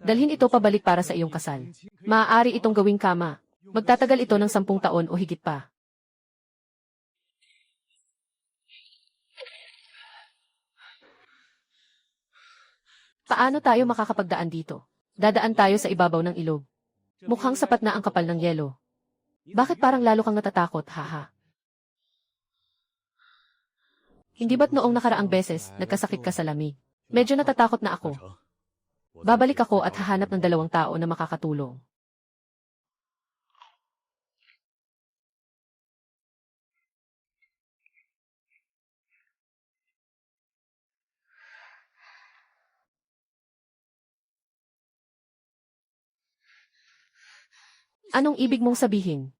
Dalhin ito pabalik para sa iyong kasal. Maaari itong gawing kama. Magtatagal ito ng 10 taon o higit pa. Paano tayo makakapagdaan dito? Dadaan tayo sa ibabaw ng ilog. Mukhang sapat na ang kapal ng yelo. Bakit parang lalo kang natatakot, haha? Hindi ba't noong nakaraang beses, nagkasakit ka sa lamig? Medyo natatakot na ako. Babalik ako at hahanap ng 2 tao na makakatulong. Anong ibig mong sabihin?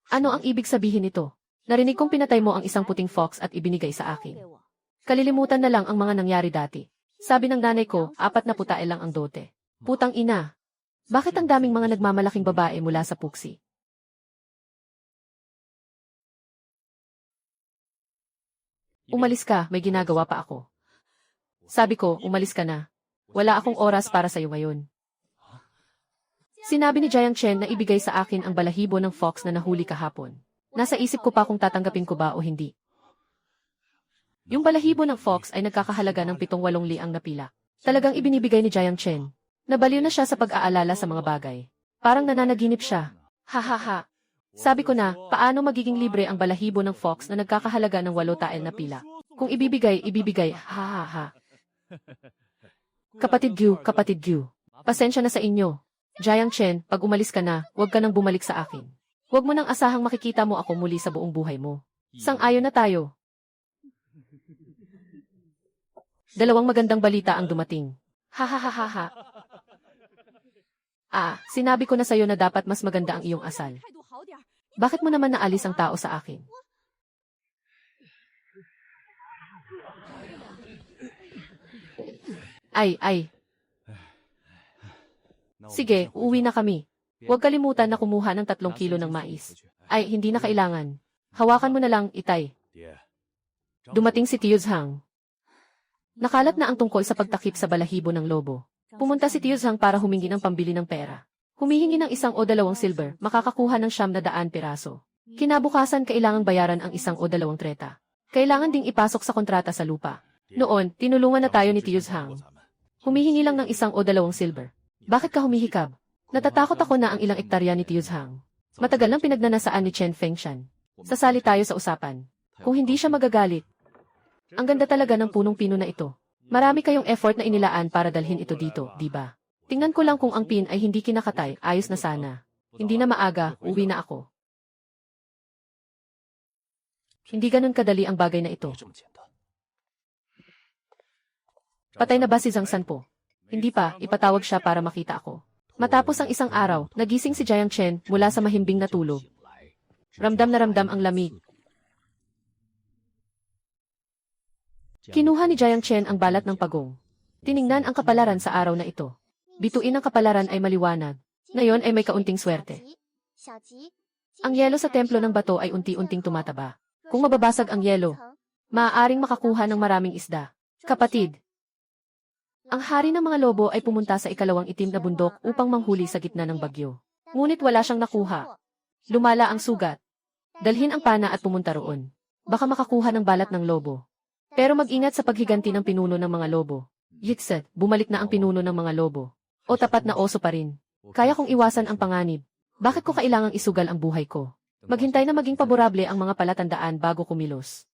Ano ang ibig sabihin nito? Narinig kong pinatay mo ang isang puting fox at ibinigay sa akin. Kalilimutan na lang ang mga nangyari dati. Sabi ng nanay ko, 4 na putae lang ang dote. Putang ina. Bakit ang daming mga nagmamalaking babae mula sa puksi? Umalis ka, may ginagawa pa ako. Sabi ko, umalis ka na. Wala akong oras para sa'yo ngayon. Sinabi ni Jiang Chen na ibigay sa akin ang balahibo ng fox na nahuli kahapon. Nasa isip ko pa kung tatanggapin ko ba o hindi. Yung balahibo ng fox ay nagkakahalaga ng 7,800 na pila. Talagang ibinibigay ni Jiang Chen. Nabaliw na siya sa pag-aalala sa mga bagay. Parang nananaginip siya. Ha ha ha. Sabi ko na, paano magiging libre ang balahibo ng fox na nagkakahalaga ng 8 tael na pila? Kung ibibigay, ha ha ha. Kapatid Gyu, pasensya na sa inyo. Jiang Chen, pag umalis ka na, huwag ka nang bumalik sa akin. Huwag mo nang asahang makikita mo ako muli sa buong buhay mo. Sang-ayon na tayo. 2 magandang balita ang dumating. Ha ha ha ha ha. Sinabi ko na sa'yo na dapat mas maganda ang iyong asal. Bakit mo naman naalis ang tao sa akin? Ay. Sige, uuwi na kami. Huwag kalimutan na kumuha ng 3 kilo ng mais. Ay, hindi na kailangan. Hawakan mo na lang, itay. Dumating si Tiuzhang. Nakalat na ang tungkol sa pagtakip sa balahibo ng lobo. Pumunta si Tiuzhang para humingi ng pambili ng pera. Humihingi ng 1 o 2 silver, makakakuha ng 900 piraso. Kinabukasan kailangang bayaran ang 1 o 2 treta. Kailangan ding ipasok sa kontrata sa lupa. Noon, tinulungan na tayo ni Tiuzhang. Humihingi lang ng 1 o 2 silver. Bakit ka humihikab? Natatakot ako na ang ilang ektarya ni Tiuzhang. Matagal nang pinagnanasaan ni Chen Fengshan. Sasali tayo sa usapan. Kung hindi siya magagalit. Ang ganda talaga ng punong pino na ito. Marami kayong effort na inilaan para dalhin ito dito, di ba? Tingnan ko lang kung ang pin ay hindi kinakatay, ayos na sana. Hindi na maaga, uwi na ako. Hindi ganun kadali ang bagay na ito. Patay na ba si Zhang Sanpo? Hindi pa, ipatawag siya para makita ako. Matapos ang isang araw, nagising si Jiang Chen mula sa mahimbing na tulog. Ramdam na ramdam ang lamig. Kinuha ni Jiang Chen ang balat ng pagong. Tiningnan ang kapalaran sa araw na ito. Bituin ang kapalaran ay maliwanag. Ngayon ay may kaunting swerte. Ang yelo sa templo ng bato ay unti-unting tumataba. Kung mababasag ang yelo, maaaring makakuha ng maraming isda. Kapatid, ang hari ng mga lobo ay pumunta sa ikalawang itim na bundok upang manghuli sa gitna ng bagyo. Ngunit wala siyang nakuha. Lumala ang sugat. Dalhin ang pana at pumunta roon. Baka makakuha ng balat ng lobo. Pero mag-ingat sa paghiganti ng pinuno ng mga lobo. Yikset, bumalik na ang pinuno ng mga lobo. O tapat na oso pa rin. Kaya kong iwasan ang panganib. Bakit ko kailangang isugal ang buhay ko? Maghintay na maging paborable ang mga palatandaan bago kumilos.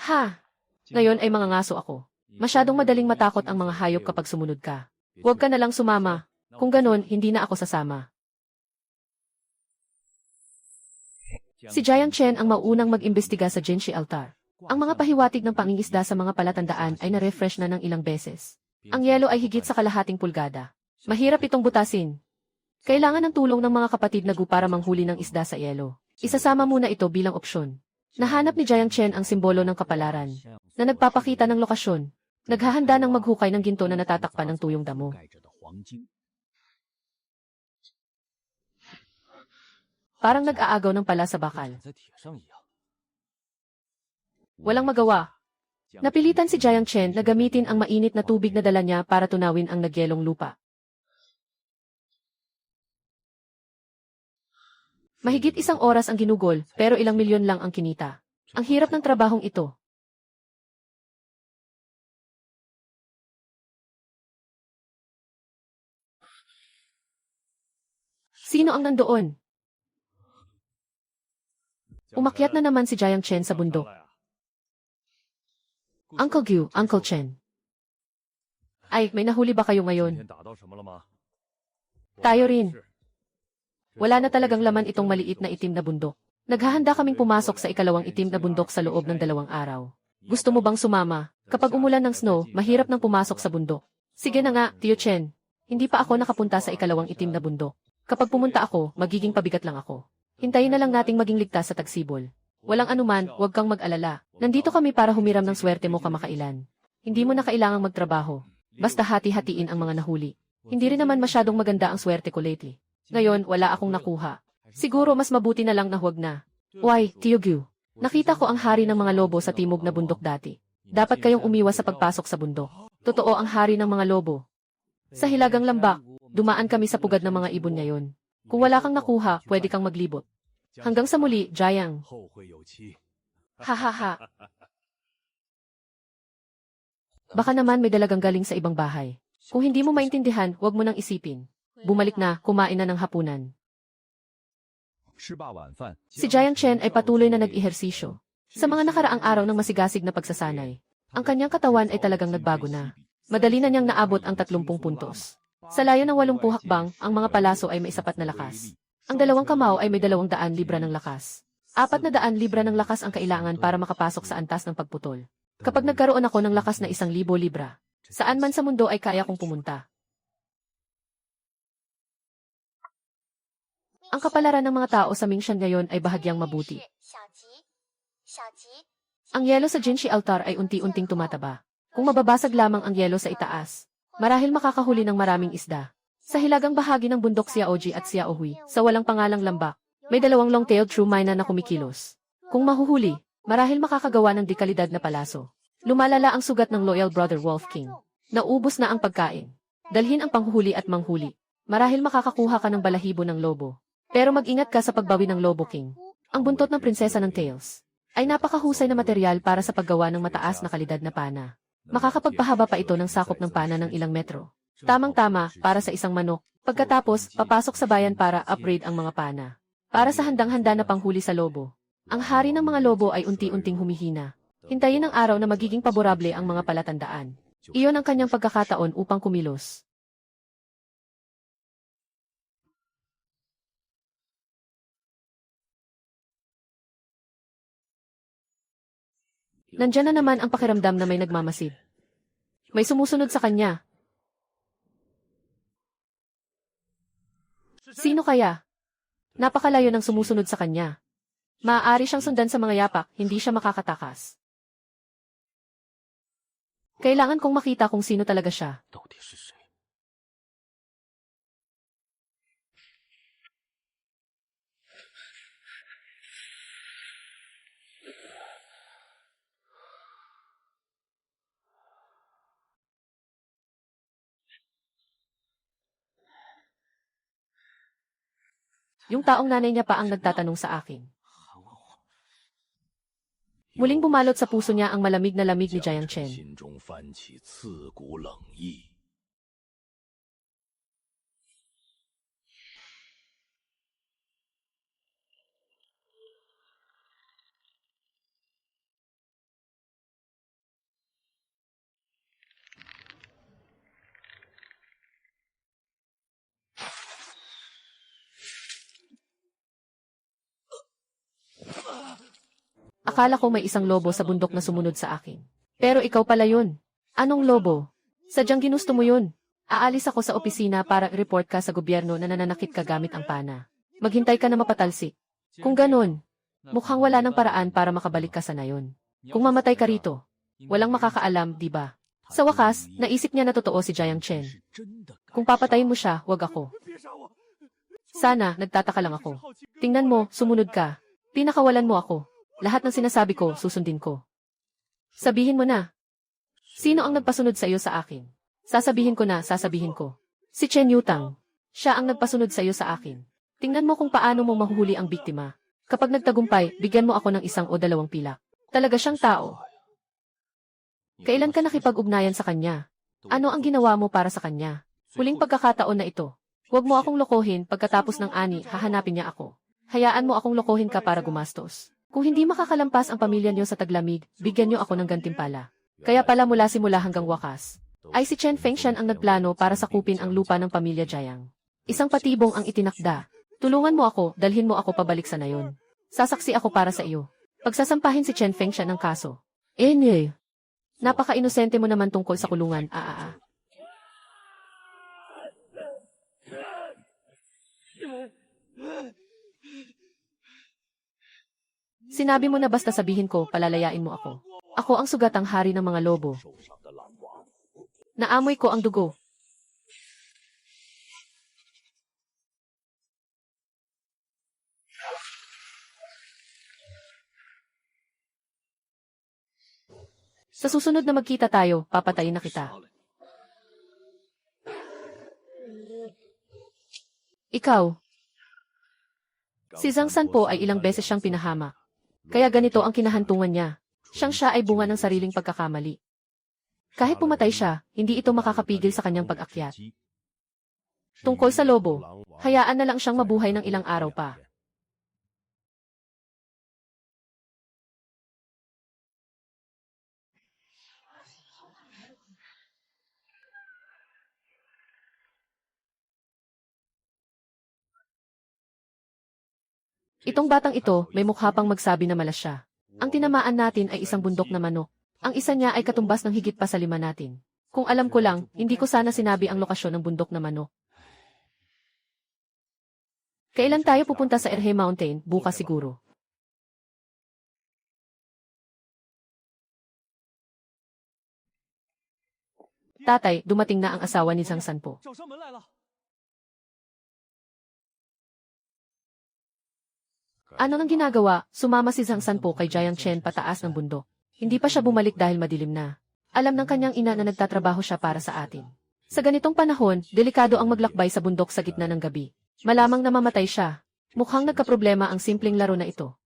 Ha! Ngayon ay mangangaso ako. Masyadong madaling matakot ang mga hayop kapag sumunod ka. Huwag ka na lang sumama. Kung ganon, hindi na ako sasama. Si Jiang Chen ang maunang mag-imbestiga sa Jinshi Altar. Ang mga pahiwatig ng pangingisda sa mga palatandaan ay na-refresh na ng ilang beses. Ang yelo ay higit sa kalahating pulgada. Mahirap itong butasin. Kailangan ng tulong ng mga kapatid na gu para manghuli ng isda sa yelo. Isasama muna ito bilang opsyon. Nahanap ni Jiang Chen ang simbolo ng kapalaran, na nagpapakita ng lokasyon. Naghahanda ng maghukay ng ginto na natatakpan ng tuyong damo. Parang nag-aagaw ng pala sa bakal. Walang magawa. Napilitan si Jiang Chen na gamitin ang mainit na tubig na dala niya para tunawin ang nagyelong lupa. Mahigit 1 oras ang ginugol, pero ilang milyon lang ang kinita. Ang hirap ng trabahong ito. Sino ang nandoon? Umakyat na naman si Jiang Chen sa bundok. Uncle Gu, Uncle Chen. Ay, may nahuli ba kayo ngayon? Tayo rin. Wala na talagang laman itong maliit na itim na bundok. Naghahanda kaming pumasok sa ikalawang itim na bundok sa loob ng 2 araw. Gusto mo bang sumama? Kapag umulan ng snow, mahirap nang pumasok sa bundok. Sige na nga, Tio Chen. Hindi pa ako nakapunta sa ikalawang itim na bundok. Kapag pumunta ako, magiging pabigat lang ako. Hintayin na lang nating maging ligtas sa tagsibol. Walang anuman, huwag kang mag-alala. Nandito kami para humiram ng swerte mo kamakailan. Hindi mo na kailangang magtrabaho. Basta hati-hatiin ang mga nahuli. Hindi rin naman masyadong maganda ang swerte ko lately. Ngayon, wala akong nakuha. Siguro mas mabuti na lang na huwag na. Why, Tio Gu? Nakita ko ang hari ng mga lobo sa timog na bundok dati. Dapat kayong umiwas sa pagpasok sa bundok. Totoo ang hari ng mga lobo. Sa Hilagang Lambak, dumaan kami sa pugad ng mga ibon ngayon. Kung wala kang nakuha, pwede kang maglibot. Hanggang sa muli, Jiang. Hahaha. Baka naman may dalagang galing sa ibang bahay. Kung hindi mo maintindihan, huwag mo nang isipin. Bumalik na, kumain na ng hapunan. Si Jiang Chen ay patuloy na nag-ehersisyo. Sa mga nakaraang araw ng masigasig na pagsasanay, ang kanyang katawan ay talagang nagbago na. Madali na niyang naabot ang 30 puntos. Sa layo ng 80 hakbang, ang mga palaso ay may sapat na lakas. Ang 2 kamao ay may 200 libra ng lakas. 400 libra ng lakas ang kailangan para makapasok sa antas ng pagputol. Kapag nagkaroon ako ng lakas na 1,000 libra, saan man sa mundo ay kaya kong pumunta. Ang kapalaran ng mga tao sa Mingshan ngayon ay bahagyang mabuti. Ang yelo sa Jinshi Altar ay unti-unting tumataba. Kung mababasag lamang ang yelo sa itaas, marahil makakahuli ng maraming isda. Sa hilagang bahagi ng bundok Xiaoji at Xiaohui, sa walang pangalang lambak, may 2 long-tailed true myna na kumikilos. Kung mahuhuli, marahil makakagawa ng dekalidad na palaso. Lumalala ang sugat ng Loyal Brother Wolf King. Naubos na ang pagkain. Dalhin ang panghuhuli at manghuli. Marahil makakakuha ka ng balahibo ng lobo. Pero mag-ingat ka sa pagbawi ng Lobo King. Ang buntot ng prinsesa ng Tails ay napakahusay na material para sa paggawa ng mataas na kalidad na pana. Makakapagpahaba pa ito ng sakop ng pana ng ilang metro. Tamang-tama para sa isang manok. Pagkatapos, papasok sa bayan para upgrade ang mga pana. Para sa handang-handa na panghuli sa lobo. Ang hari ng mga lobo ay unti-unting humihina. Hintayin ang araw na magiging paborable ang mga palatandaan. Iyon ang kanyang pagkakataon upang kumilos. Nandiyan na naman ang pakiramdam na may nagmamasid. May sumusunod sa kanya. Sino kaya? Napakalayo ng sumusunod sa kanya. Maaari siyang sundan sa mga yapak, hindi siya makakatakas. Kailangan kong makita kung sino talaga siya. Yung taong nanay niya pa ang nagtatanong sa akin. Muling bumalot sa puso niya ang malamig na lamig ni Jiang Chen. Akala ko may isang lobo sa bundok na sumunod sa akin. Pero ikaw pala yun. Anong lobo? Sadyang ginusto mo yun. Aalis ako sa opisina para report ka sa gobyerno na nananakit ka gamit ang pana. Maghintay ka na mapatalsik. Kung ganon, mukhang wala ng paraan para makabalik ka sa nayon. Kung mamatay ka rito, walang makakaalam, di ba? Sa wakas, naisip niya na totoo si Jiang Chen. Kung papatayin mo siya, wag ako. Sana, nagtataka lang ako. Tingnan mo, sumunod ka. Pinakawalan mo ako. Lahat ng sinasabi ko, susundin ko. Sabihin mo na. Sino ang nagpasunod sa iyo sa akin? Sasabihin ko na, sasabihin ko. Si Chen Yutang. Siya ang nagpasunod sa iyo sa akin. Tingnan mo kung paano mo mahuhuli ang biktima. Kapag nagtagumpay, bigyan mo ako ng 1 o 2 pilak. Talaga siyang tao. Kailan ka nakipag-ugnayan sa kanya? Ano ang ginawa mo para sa kanya? Huling pagkakataon na ito. Huwag mo akong lokohin, pagkatapos ng ani, hahanapin niya ako. Hayaan mo akong lokohin ka para gumastos. Kung hindi makakalampas ang pamilya niyo sa taglamig, bigyan niyo ako ng gantimpala. Kaya pala mula simula hanggang wakas, ay si Chen Fengshan ang nagplano para sakupin ang lupa ng pamilya Jiang. Isang patibong ang itinakda. Tulungan mo ako, dalhin mo ako pabalik sa nayon. Sasaksi ako para sa iyo. Pagsasampahin si Chen Fengshan ng kaso. Napaka-inosente mo naman tungkol sa kulungan, Sinabi mo na basta sabihin ko, palalayain mo ako. Ako ang sugatang hari ng mga lobo. Naamoy ko ang dugo. Sa susunod na magkita tayo, papatayin na kita. Ikaw. Si Zhang Sanpo ay ilang beses siyang pinahamak. Kaya ganito ang kinahantungan niya. Siya ay bunga ng sariling pagkakamali. Kahit pumatay siya, hindi ito makakapigil sa kanyang pag-akyat. Tungkol sa lobo, hayaan na lang siyang mabuhay ng ilang araw pa. Itong batang ito, may mukha pang magsabi na malas siya. Ang tinamaan natin ay isang bundok na manok. Ang isa niya ay katumbas ng higit pa sa 5 natin. Kung alam ko lang, hindi ko sana sinabi ang lokasyon ng bundok na manok. Kailan tayo pupunta sa Erhe Mountain? Bukas siguro. Tatay, dumating na ang asawa ni Zhang Sanpo. Ano nang ginagawa? Sumama si Zhang Sanpo kay Jiang Chen pataas ng bundok. Hindi pa siya bumalik dahil madilim na. Alam ng kanyang ina na nagtatrabaho siya para sa atin. Sa ganitong panahon, delikado ang maglakbay sa bundok sa gitna ng gabi. Malamang namamatay siya. Mukhang nagkaproblema ang simpleng laro na ito.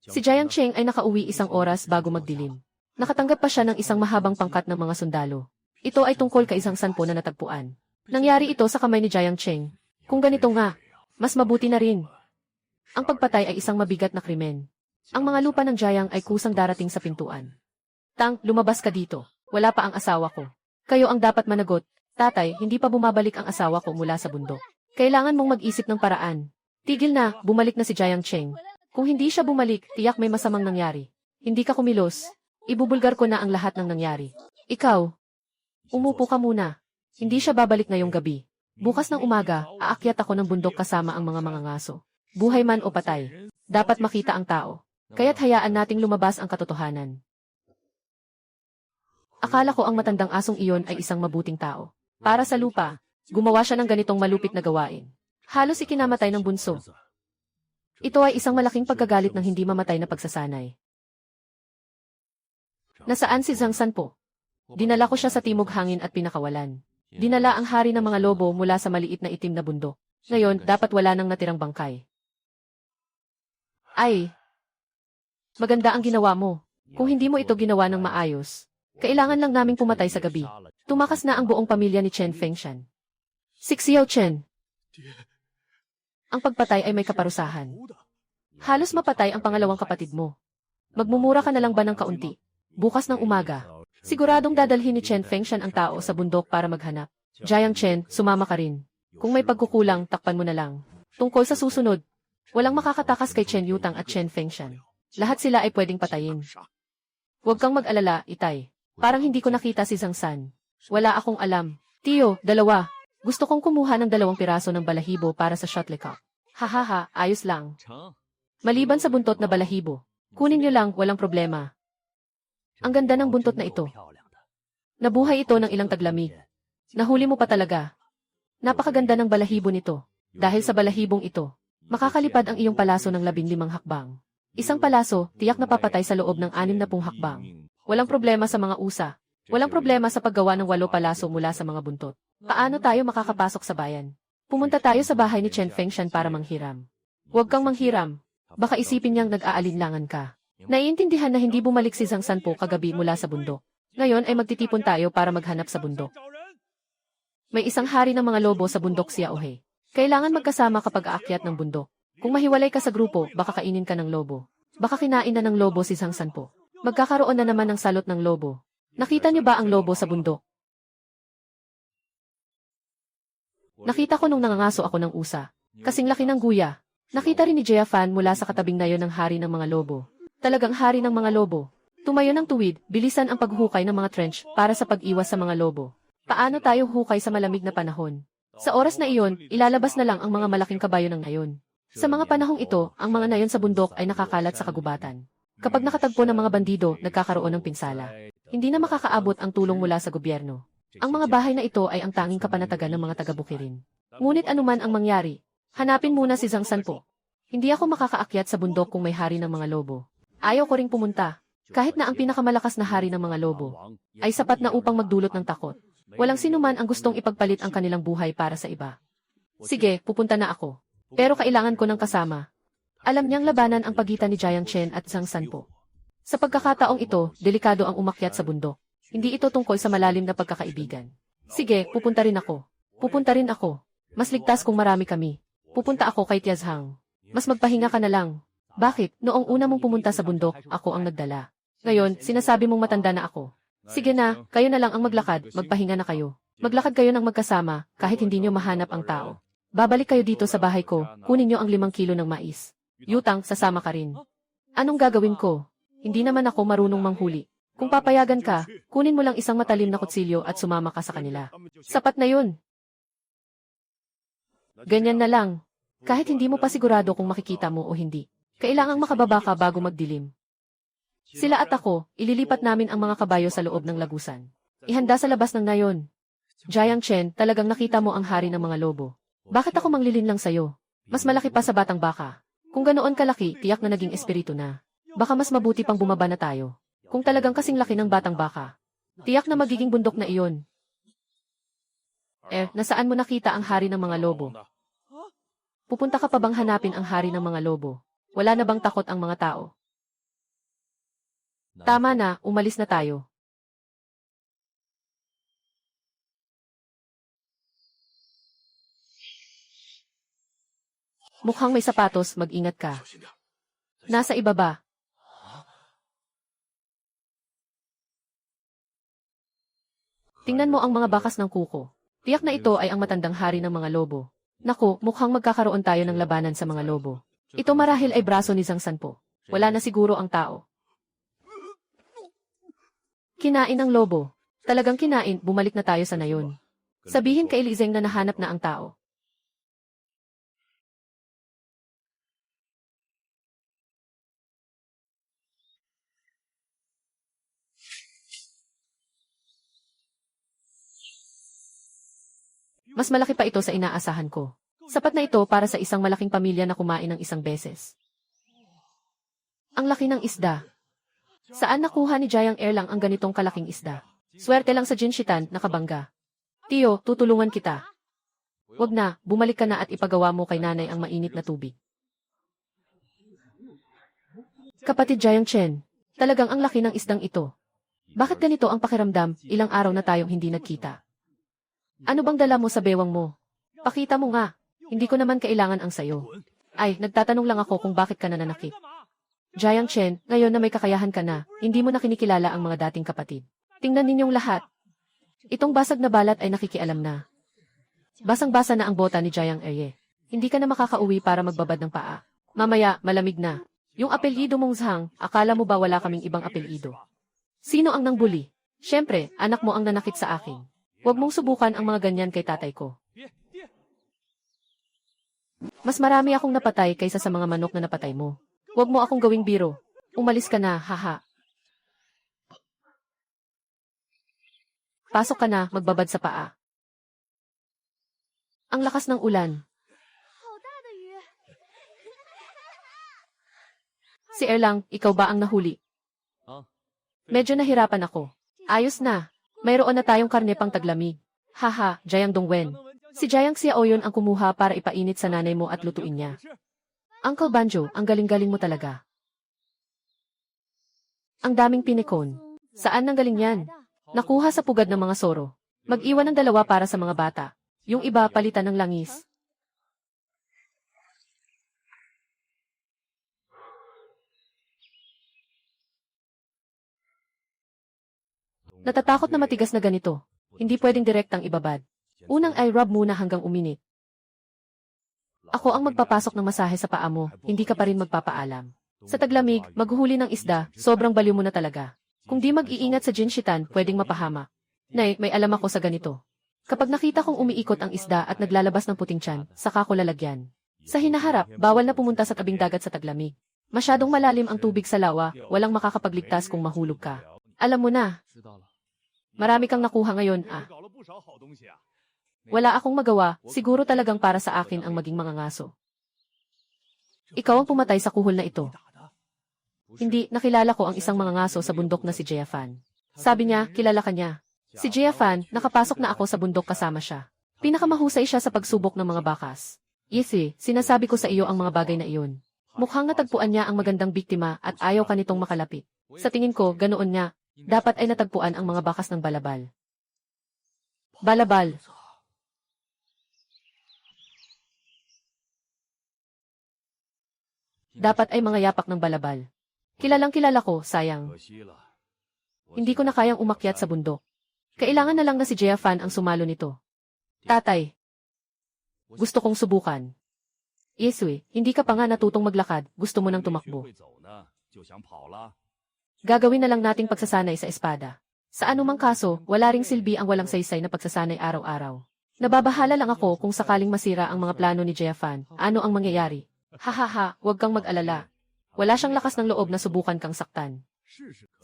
Si Jiang Chen ay nakauwi 1 oras bago magdilim. Nakatanggap pa siya ng isang mahabang pangkat ng mga sundalo. Ito ay tungkol kay Zhang Sanpo na natagpuan. Nangyari ito sa kamay ni Jiang Chen. Kung ganito nga, mas mabuti na rin. Ang pagpatay ay isang mabigat na krimen. Ang mga lupa ng Jiang ay kusang darating sa pintuan. Tang, lumabas ka dito. Wala pa ang asawa ko. Kayo ang dapat managot. Tatay, hindi pa bumabalik ang asawa ko mula sa bundok. Kailangan mong mag-isip ng paraan. Tigil na, bumalik na si Jiang Chen. Kung hindi siya bumalik, tiyak may masamang nangyari. Hindi ka kumilos. Ibubulgar ko na ang lahat ng nangyari. Ikaw, umupo ka muna. Hindi siya babalik ngayong gabi. Bukas ng umaga, aakyat ako ng bundok kasama ang mga mangangaso. Buhay man o patay, dapat makita ang tao. Kaya't hayaan nating lumabas ang katotohanan. Akala ko ang matandang asong iyon ay isang mabuting tao. Para sa lupa, gumawa siya ng ganitong malupit na gawain. Halos ikinamatay ng bunso. Ito ay isang malaking pagkagalit ng hindi mamatay na pagsasanay. Nasaan si Zhang San po? Dinala ko siya sa timog hangin at pinakawalan. Dinala ang hari ng mga lobo mula sa maliit na itim na bundok. Ngayon, dapat wala nang natirang bangkay. Ay! Maganda ang ginawa mo. Kung hindi mo ito ginawa ng maayos, kailangan lang naming pumatay sa gabi. Tumakas na ang buong pamilya ni Chen Fengshan. Si Xiao Chen. Ang pagpatay ay may kaparusahan. Halos mapatay ang pangalawang kapatid mo. Magmumura ka na lang ba ng kaunti? Bukas ng umaga, siguradong dadalhin ni Chen Fengshan ang tao sa bundok para maghanap. Jiang Chen, sumama ka rin. Kung may pagkukulang, takpan mo na lang. Tungkol sa susunod, walang makakatakas kay Chen Yutang at Chen Fengshan. Lahat sila ay pwedeng patayin. Huwag kang mag-alala, Itay. Parang hindi ko nakita si Zhang San. Wala akong alam. Tiyo, dalawa. Gusto kong kumuha ng 2 piraso ng balahibo para sa shuttlecock. Hahaha, ayos lang. Maliban sa buntot na balahibo. Kunin niyo lang, walang problema. Ang ganda ng buntot na ito. Nabuhay ito ng ilang taglamig. Nahuli mo pa talaga. Napakaganda ng balahibo nito. Dahil sa balahibong ito, makakalipad ang iyong palaso ng 15 hakbang. Isang palaso, tiyak na papatay sa loob ng 60 hakbang. Walang problema sa mga usa. Walang problema sa paggawa ng 8 palaso mula sa mga buntot. Paano tayo makakapasok sa bayan? Pumunta tayo sa bahay ni Chen Fengshan para manghiram. Huwag kang manghiram. Baka isipin niyang nag-aalinlangan ka. Naiintindihan na hindi bumalik si Zhang San po kagabi mula sa bundok. Ngayon ay magtitipon tayo para maghanap sa bundok. May isang hari ng mga lobo sa bundok Xiaohe. Kailangan magkasama kapag aakyat ng bundok. Kung mahiwalay ka sa grupo, baka kainin ka ng lobo. Baka kinain na ng lobo si Zhang San po. Magkakaroon na naman ng salot ng lobo. Nakita niyo ba ang lobo sa bundok? Nakita ko nung nangangaso ako ng usa. Kasing laki ng guya. Nakita rin ni Jia Fan mula sa katabing nayon ng hari ng mga lobo. Talagang hari ng mga lobo. Tumayo ng tuwid, bilisan ang paghukay ng mga trench para sa pag-iwas sa mga lobo. Paano tayo hukay sa malamig na panahon? Sa oras na iyon, ilalabas na lang ang mga malaking kabayo ng nayon. Sa mga panahong ito, ang mga nayon sa bundok ay nakakalat sa kagubatan. Kapag nakatagpo ng mga bandido, nagkakaroon ng pinsala. Hindi na makakaabot ang tulong mula sa gobyerno. Ang mga bahay na ito ay ang tanging kapanatagan ng mga taga-Bukirin. Ngunit anuman ang mangyari, hanapin muna si Zhang San po. Hindi ako makakaakyat sa bundok kung may hari ng mga lobo. Ayaw ko ring pumunta. Kahit na ang pinakamalakas na hari ng mga lobo ay sapat na upang magdulot ng takot. Walang sinuman ang gustong ipagpalit ang kanilang buhay para sa iba. Sige, pupunta na ako. Pero kailangan ko ng kasama. Alam niyang labanan ang pagitan ni Jiang Chen at Zhang San po. Sa pagkakataong ito, delikado ang umakyat sa bundok. Hindi ito tungkol sa malalim na pagkakaibigan. Sige, pupunta rin ako. Pupunta rin ako. Mas ligtas kung marami kami. Pupunta ako kay Tiazhang. Mas magpahinga ka na lang. Bakit? Noong una mong pumunta sa bundok, ako ang nagdala. Ngayon, sinasabi mong matanda na ako. Sige na, kayo na lang ang maglakad, magpahinga na kayo. Maglakad kayo ng magkasama, kahit hindi nyo mahanap ang tao. Babalik kayo dito sa bahay ko, kunin nyo ang 5 kilo ng mais. Yutang, sasama ka rin. Anong gagawin ko? Hindi naman ako marunong manghuli. Kung papayagan ka, kunin mo lang isang matalim na kutsilyo at sumama ka sa kanila. Sapat na yun. Ganyan na lang. Kahit hindi mo pa sigurado kung makikita mo o hindi. Kailangang makababa ka bago magdilim. Sila at ako, ililipat namin ang mga kabayo sa loob ng lagusan. Ihanda sa labas ng nayon. Jiang Chen, talagang nakita mo ang hari ng mga lobo. Bakit ako manglilin lang sa'yo? Mas malaki pa sa batang baka. Kung ganoon kalaki, tiyak na naging espiritu na. Baka mas mabuti pang bumaba na tayo. Kung talagang kasing laki ng batang baka, tiyak na magiging bundok na iyon. Nasaan mo nakita ang hari ng mga lobo? Pupunta ka pa bang hanapin ang hari ng mga lobo? Wala na bang takot ang mga tao? Tama na, umalis na tayo. Mukhang may sapatos, mag-ingat ka. Nasa ibaba. Tingnan mo ang mga bakas ng kuko. Tiyak na ito ay ang matandang hari ng mga lobo. Naku, mukhang magkakaroon tayo ng labanan sa mga lobo. Ito marahil ay braso ni Zhang San po. Wala na siguro ang tao. Kinain ang lobo. Talagang kinain, bumalik na tayo sa nayon. Sabihin kay Li Zeng na nahanap na ang tao. Mas malaki pa ito sa inaasahan ko. Sapat na ito para sa isang malaking pamilya na kumain ng isang beses. Ang laki ng isda. Saan nakuha ni Jiang Erlang ang ganitong kalaking isda? Swerte lang sa Jinshitan, nakabangga. Tiyo, tutulungan kita. Wag na, bumalik ka na at ipagawa mo kay nanay ang mainit na tubig. Kapatid Jiang Chen, talagang ang laki ng isdang ito. Bakit ganito ang pakiramdam, ilang araw na tayong hindi nagkita? Ano bang dala mo sa bewang mo? Pakita mo nga. Hindi ko naman kailangan ang sayo. Ay, nagtatanong lang ako kung bakit ka nananakit. Jiang Chen, ngayon na may kakayahan ka na, hindi mo na kinikilala ang mga dating kapatid. Tingnan ninyong lahat. Itong basag na balat ay nakikialam na. Basang-basa na ang bota ni Jiang Erye. Hindi ka na makakauwi para magbabad ng paa. Mamaya, malamig na. Yung apelyido mong Zhang, akala mo ba wala kaming ibang apelyido? Sino ang nangbuli? Siyempre, anak mo ang nanakit sa akin. Huwag mong subukan ang mga ganyan kay tatay ko. Mas marami akong napatay kaysa sa mga manok na napatay mo. Huwag mo akong gawing biro. Umalis ka na, haha. Pasok ka na, magbabad sa paa. Ang lakas ng ulan. Si Erlang, ikaw ba ang nahuli? Medyo nahirapan ako. Ayos na. Mayroon na tayong karne pang taglamig. Haha, Jiang Dongwen. Si Jiang Xiaoyun ang kumuha para ipainit sa nanay mo at lutuin niya. Uncle Banjo, ang galing-galing mo talaga. Ang daming pinikon. Saan nang galing yan? Nakuha sa pugad ng mga soro. Mag-iwan ng 2 para sa mga bata. Yung iba palitan ng langis. Natatakot na matigas na ganito. Hindi pwedeng direktang ibabad. Unang ay rub muna hanggang uminit. Ako ang magpapasok ng masahe sa paa mo, hindi ka pa rin magpapaalam. Sa taglamig, maghuhuli ng isda, sobrang baliw mo na talaga. Kung di mag-iingat sa Jinshitan, pwedeng mapahama. Nay, may alam ako sa ganito. Kapag nakita kong umiikot ang isda at naglalabas ng puting tiyan, saka ko lalagyan. Sa hinaharap, bawal na pumunta sa tabing dagat sa taglamig. Masyadong malalim ang tubig sa lawa, walang makakapagligtas kung mahulog ka. Alam mo na. Marami kang nakuha ngayon, ah. Wala akong magawa, siguro talagang para sa akin ang maging mga ngaso. Ikaw ang pumatay sa kuhol na ito. Hindi, nakilala ko ang isang mga ngaso sa bundok na si Jiafan. Sabi niya, kilala ka niya. Si Jiafan, nakapasok na ako sa bundok kasama siya. Pinakamahusay siya sa pagsubok ng mga bakas. Yesi, sinasabi ko sa iyo ang mga bagay na iyon. Mukhang natagpuan niya ang magandang biktima at ayaw ka nitong makalapit. Sa tingin ko, ganoon nga. Dapat ay natagpuan ang mga bakas ng balabal. Balabal. Dapat ay mga yapak ng balabal. Kilalang kilala ko, sayang. Hindi ko na kayang umakyat sa bundok. Kailangan na lang na si Jiafan ang sumalo nito. Tatay. Gusto kong subukan. Yesue, hindi ka pa nga natutong maglakad, gusto mo nang tumakbo. Gagawin na lang nating pagsasanay sa espada. Sa anumang kaso, wala ring silbi ang walang saysay na pagsasanay araw-araw. Nababahala lang ako kung sakaling masira ang mga plano ni Jiafan, ano ang mangyayari. Hahaha, huwag kang mag-alala. Wala siyang lakas ng loob na subukan kang saktan.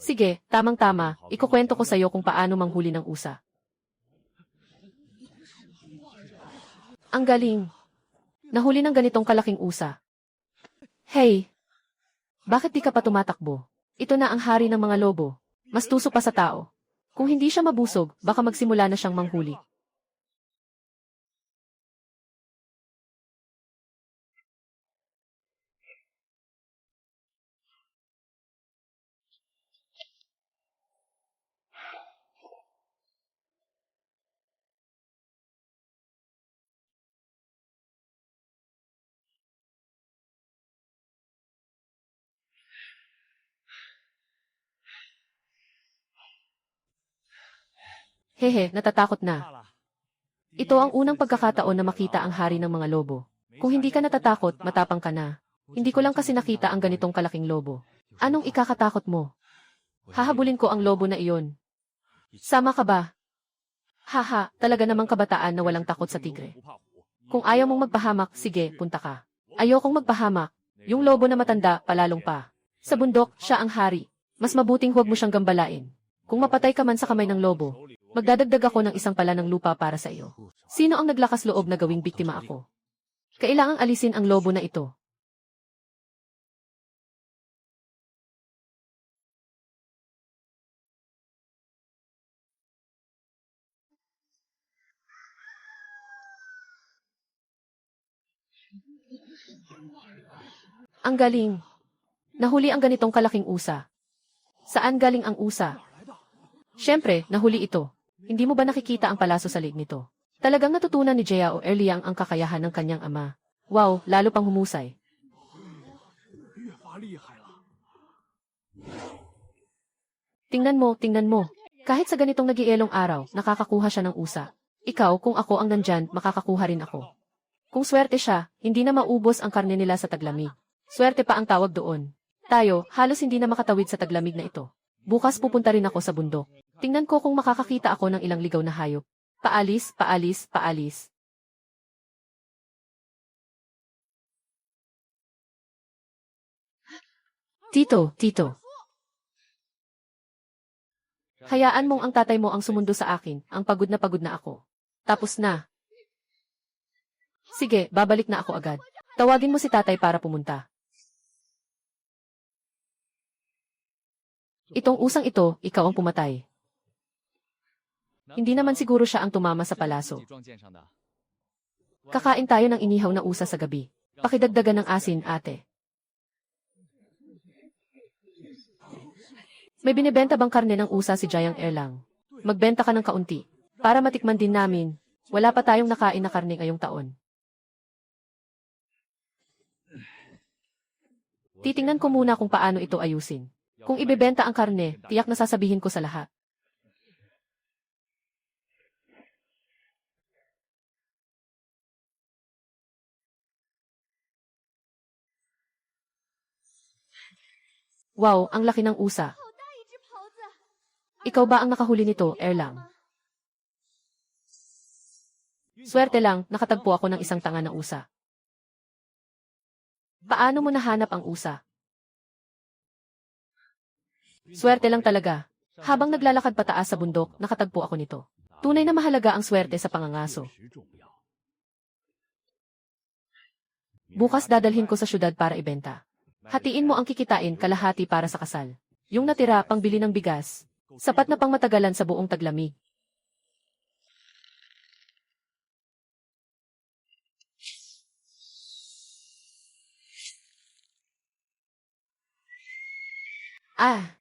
Sige, tamang-tama, ikukwento ko sa iyo kung paano manghuli ng usa. Ang galing. Nahuli ng ganitong kalaking usa. Hey! Bakit di ka pa tumatakbo? Ito na ang hari ng mga lobo. Mas tuso pa sa tao. Kung hindi siya mabusog, baka magsimula na siyang manghuli. Hehe, natatakot na. Ito ang unang pagkakataon na makita ang hari ng mga lobo. Kung hindi ka natatakot, matapang ka na. Hindi ko lang kasi nakita ang ganitong kalaking lobo. Anong ikakatakot mo? Hahabulin ko ang lobo na iyon. Sama ka ba? Haha, talaga namang kabataan na walang takot sa tigre. Kung ayaw mong magpahamak, sige, punta ka. Ayokong magpahamak. Yung lobo na matanda, palalong pa. Sa bundok, siya ang hari. Mas mabuting huwag mo siyang gambalain. Kung mapatay ka man sa kamay ng lobo, Magdadagdag ako ng isang pala ng lupa para sa iyo. Sino ang naglakas loob na gawing biktima ako? Kailangang alisin ang lobo na ito. Ang galing. Nahuli ang ganitong kalaking usa. Saan galing ang usa? Siyempre, nahuli ito. Hindi mo ba nakikita ang palaso sa lig nito? Talagang natutunan ni Jia o Erliang ang kakayahan ng kanyang ama. Wow, lalo pang humusay. Tingnan mo, tingnan mo. Kahit sa ganitong nagielong araw, nakakakuha siya ng usa. Ikaw, kung ako ang nandyan, makakakuha rin ako. Kung swerte siya, hindi na maubos ang karne nila sa taglamig. Swerte pa ang tawag doon. Tayo, halos hindi na makatawid sa taglamig na ito. Bukas pupunta rin ako sa bundok. Tingnan ko kung makakakita ako ng ilang ligaw na hayop. Paalis, paalis, paalis. Tito, tito. Hayaan mong ang tatay mo ang sumundo sa akin, ang pagod na ako. Tapos na. Sige, babalik na ako agad. Tawagin mo si tatay para pumunta. Itong usang ito, ikaw ang pumatay. Hindi naman siguro siya ang tumama sa palaso. Kakain tayo ng inihaw na usa sa gabi. Pakidagdagan ng asin, ate. May binibenta bang karne ng usa si Jayang Erlang? Magbenta ka ng kaunti. Para matikman din namin. Wala pa tayong nakain na karne ngayong taon. Titingnan ko muna kung paano ito ayusin. Kung ibebenta ang karne, tiyak na sasabihin ko sa lahat. Wow, ang laki ng usa. Ikaw ba ang nakahuli nito, Erlang? Swerte lang, nakatagpo ako ng isang tanga na usa. Paano mo nahanap ang usa? Swerte lang talaga. Habang naglalakad pataas sa bundok, nakatagpo ako nito. Tunay na mahalaga ang swerte sa pangangaso. Bukas dadalhin ko sa syudad para ibenta. Hatiin mo ang kikitain kalahati para sa kasal. Yung natira pangbili ng bigas. Sapat na pangmatagalan sa buong taglamig. Ah!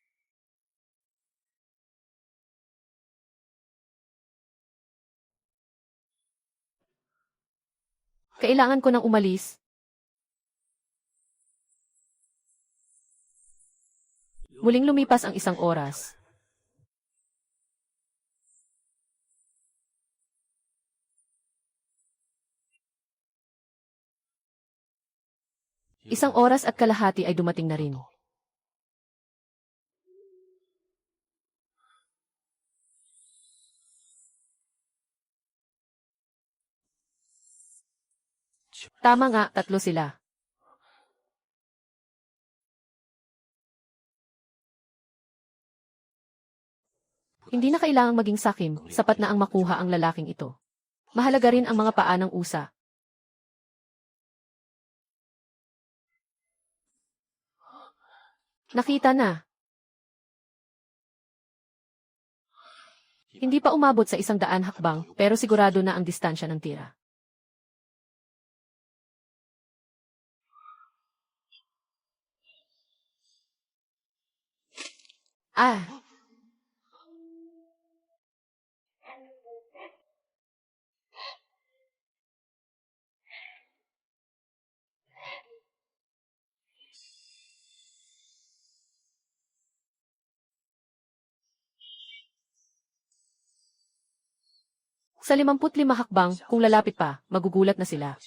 Kailangan ko nang umalis. Muling lumipas ang isang oras. Isang oras at kalahati ay dumating na rin. Tama nga, tatlo sila. Hindi na kailangang maging sakim, sapat na ang makuha ang lalaking ito. Mahalaga rin ang mga paa ng usa. Nakita na. Hindi pa umabot sa 100 hakbang, pero sigurado na ang distansya ng tira. Ah! Sa 55 hakbang, kung lalapit pa, magugulat na sila.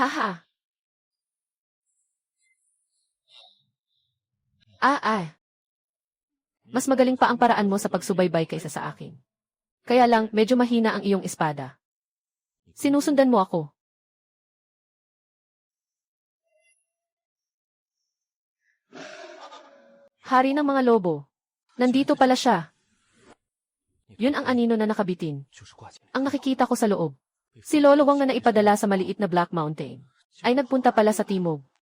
Haha. Ah. Mas magaling pa ang paraan mo sa pagsubaybay kaysa sa akin. Kaya lang, medyo mahina ang iyong espada. Sinusundan mo ako. Hari ng mga lobo. Nandito pala siya. Yun ang anino na nakabitin. Ang nakikita ko sa loob. Si Lolo Wang na naipadala sa maliit na Black Mountain ay nagpunta pala sa timog.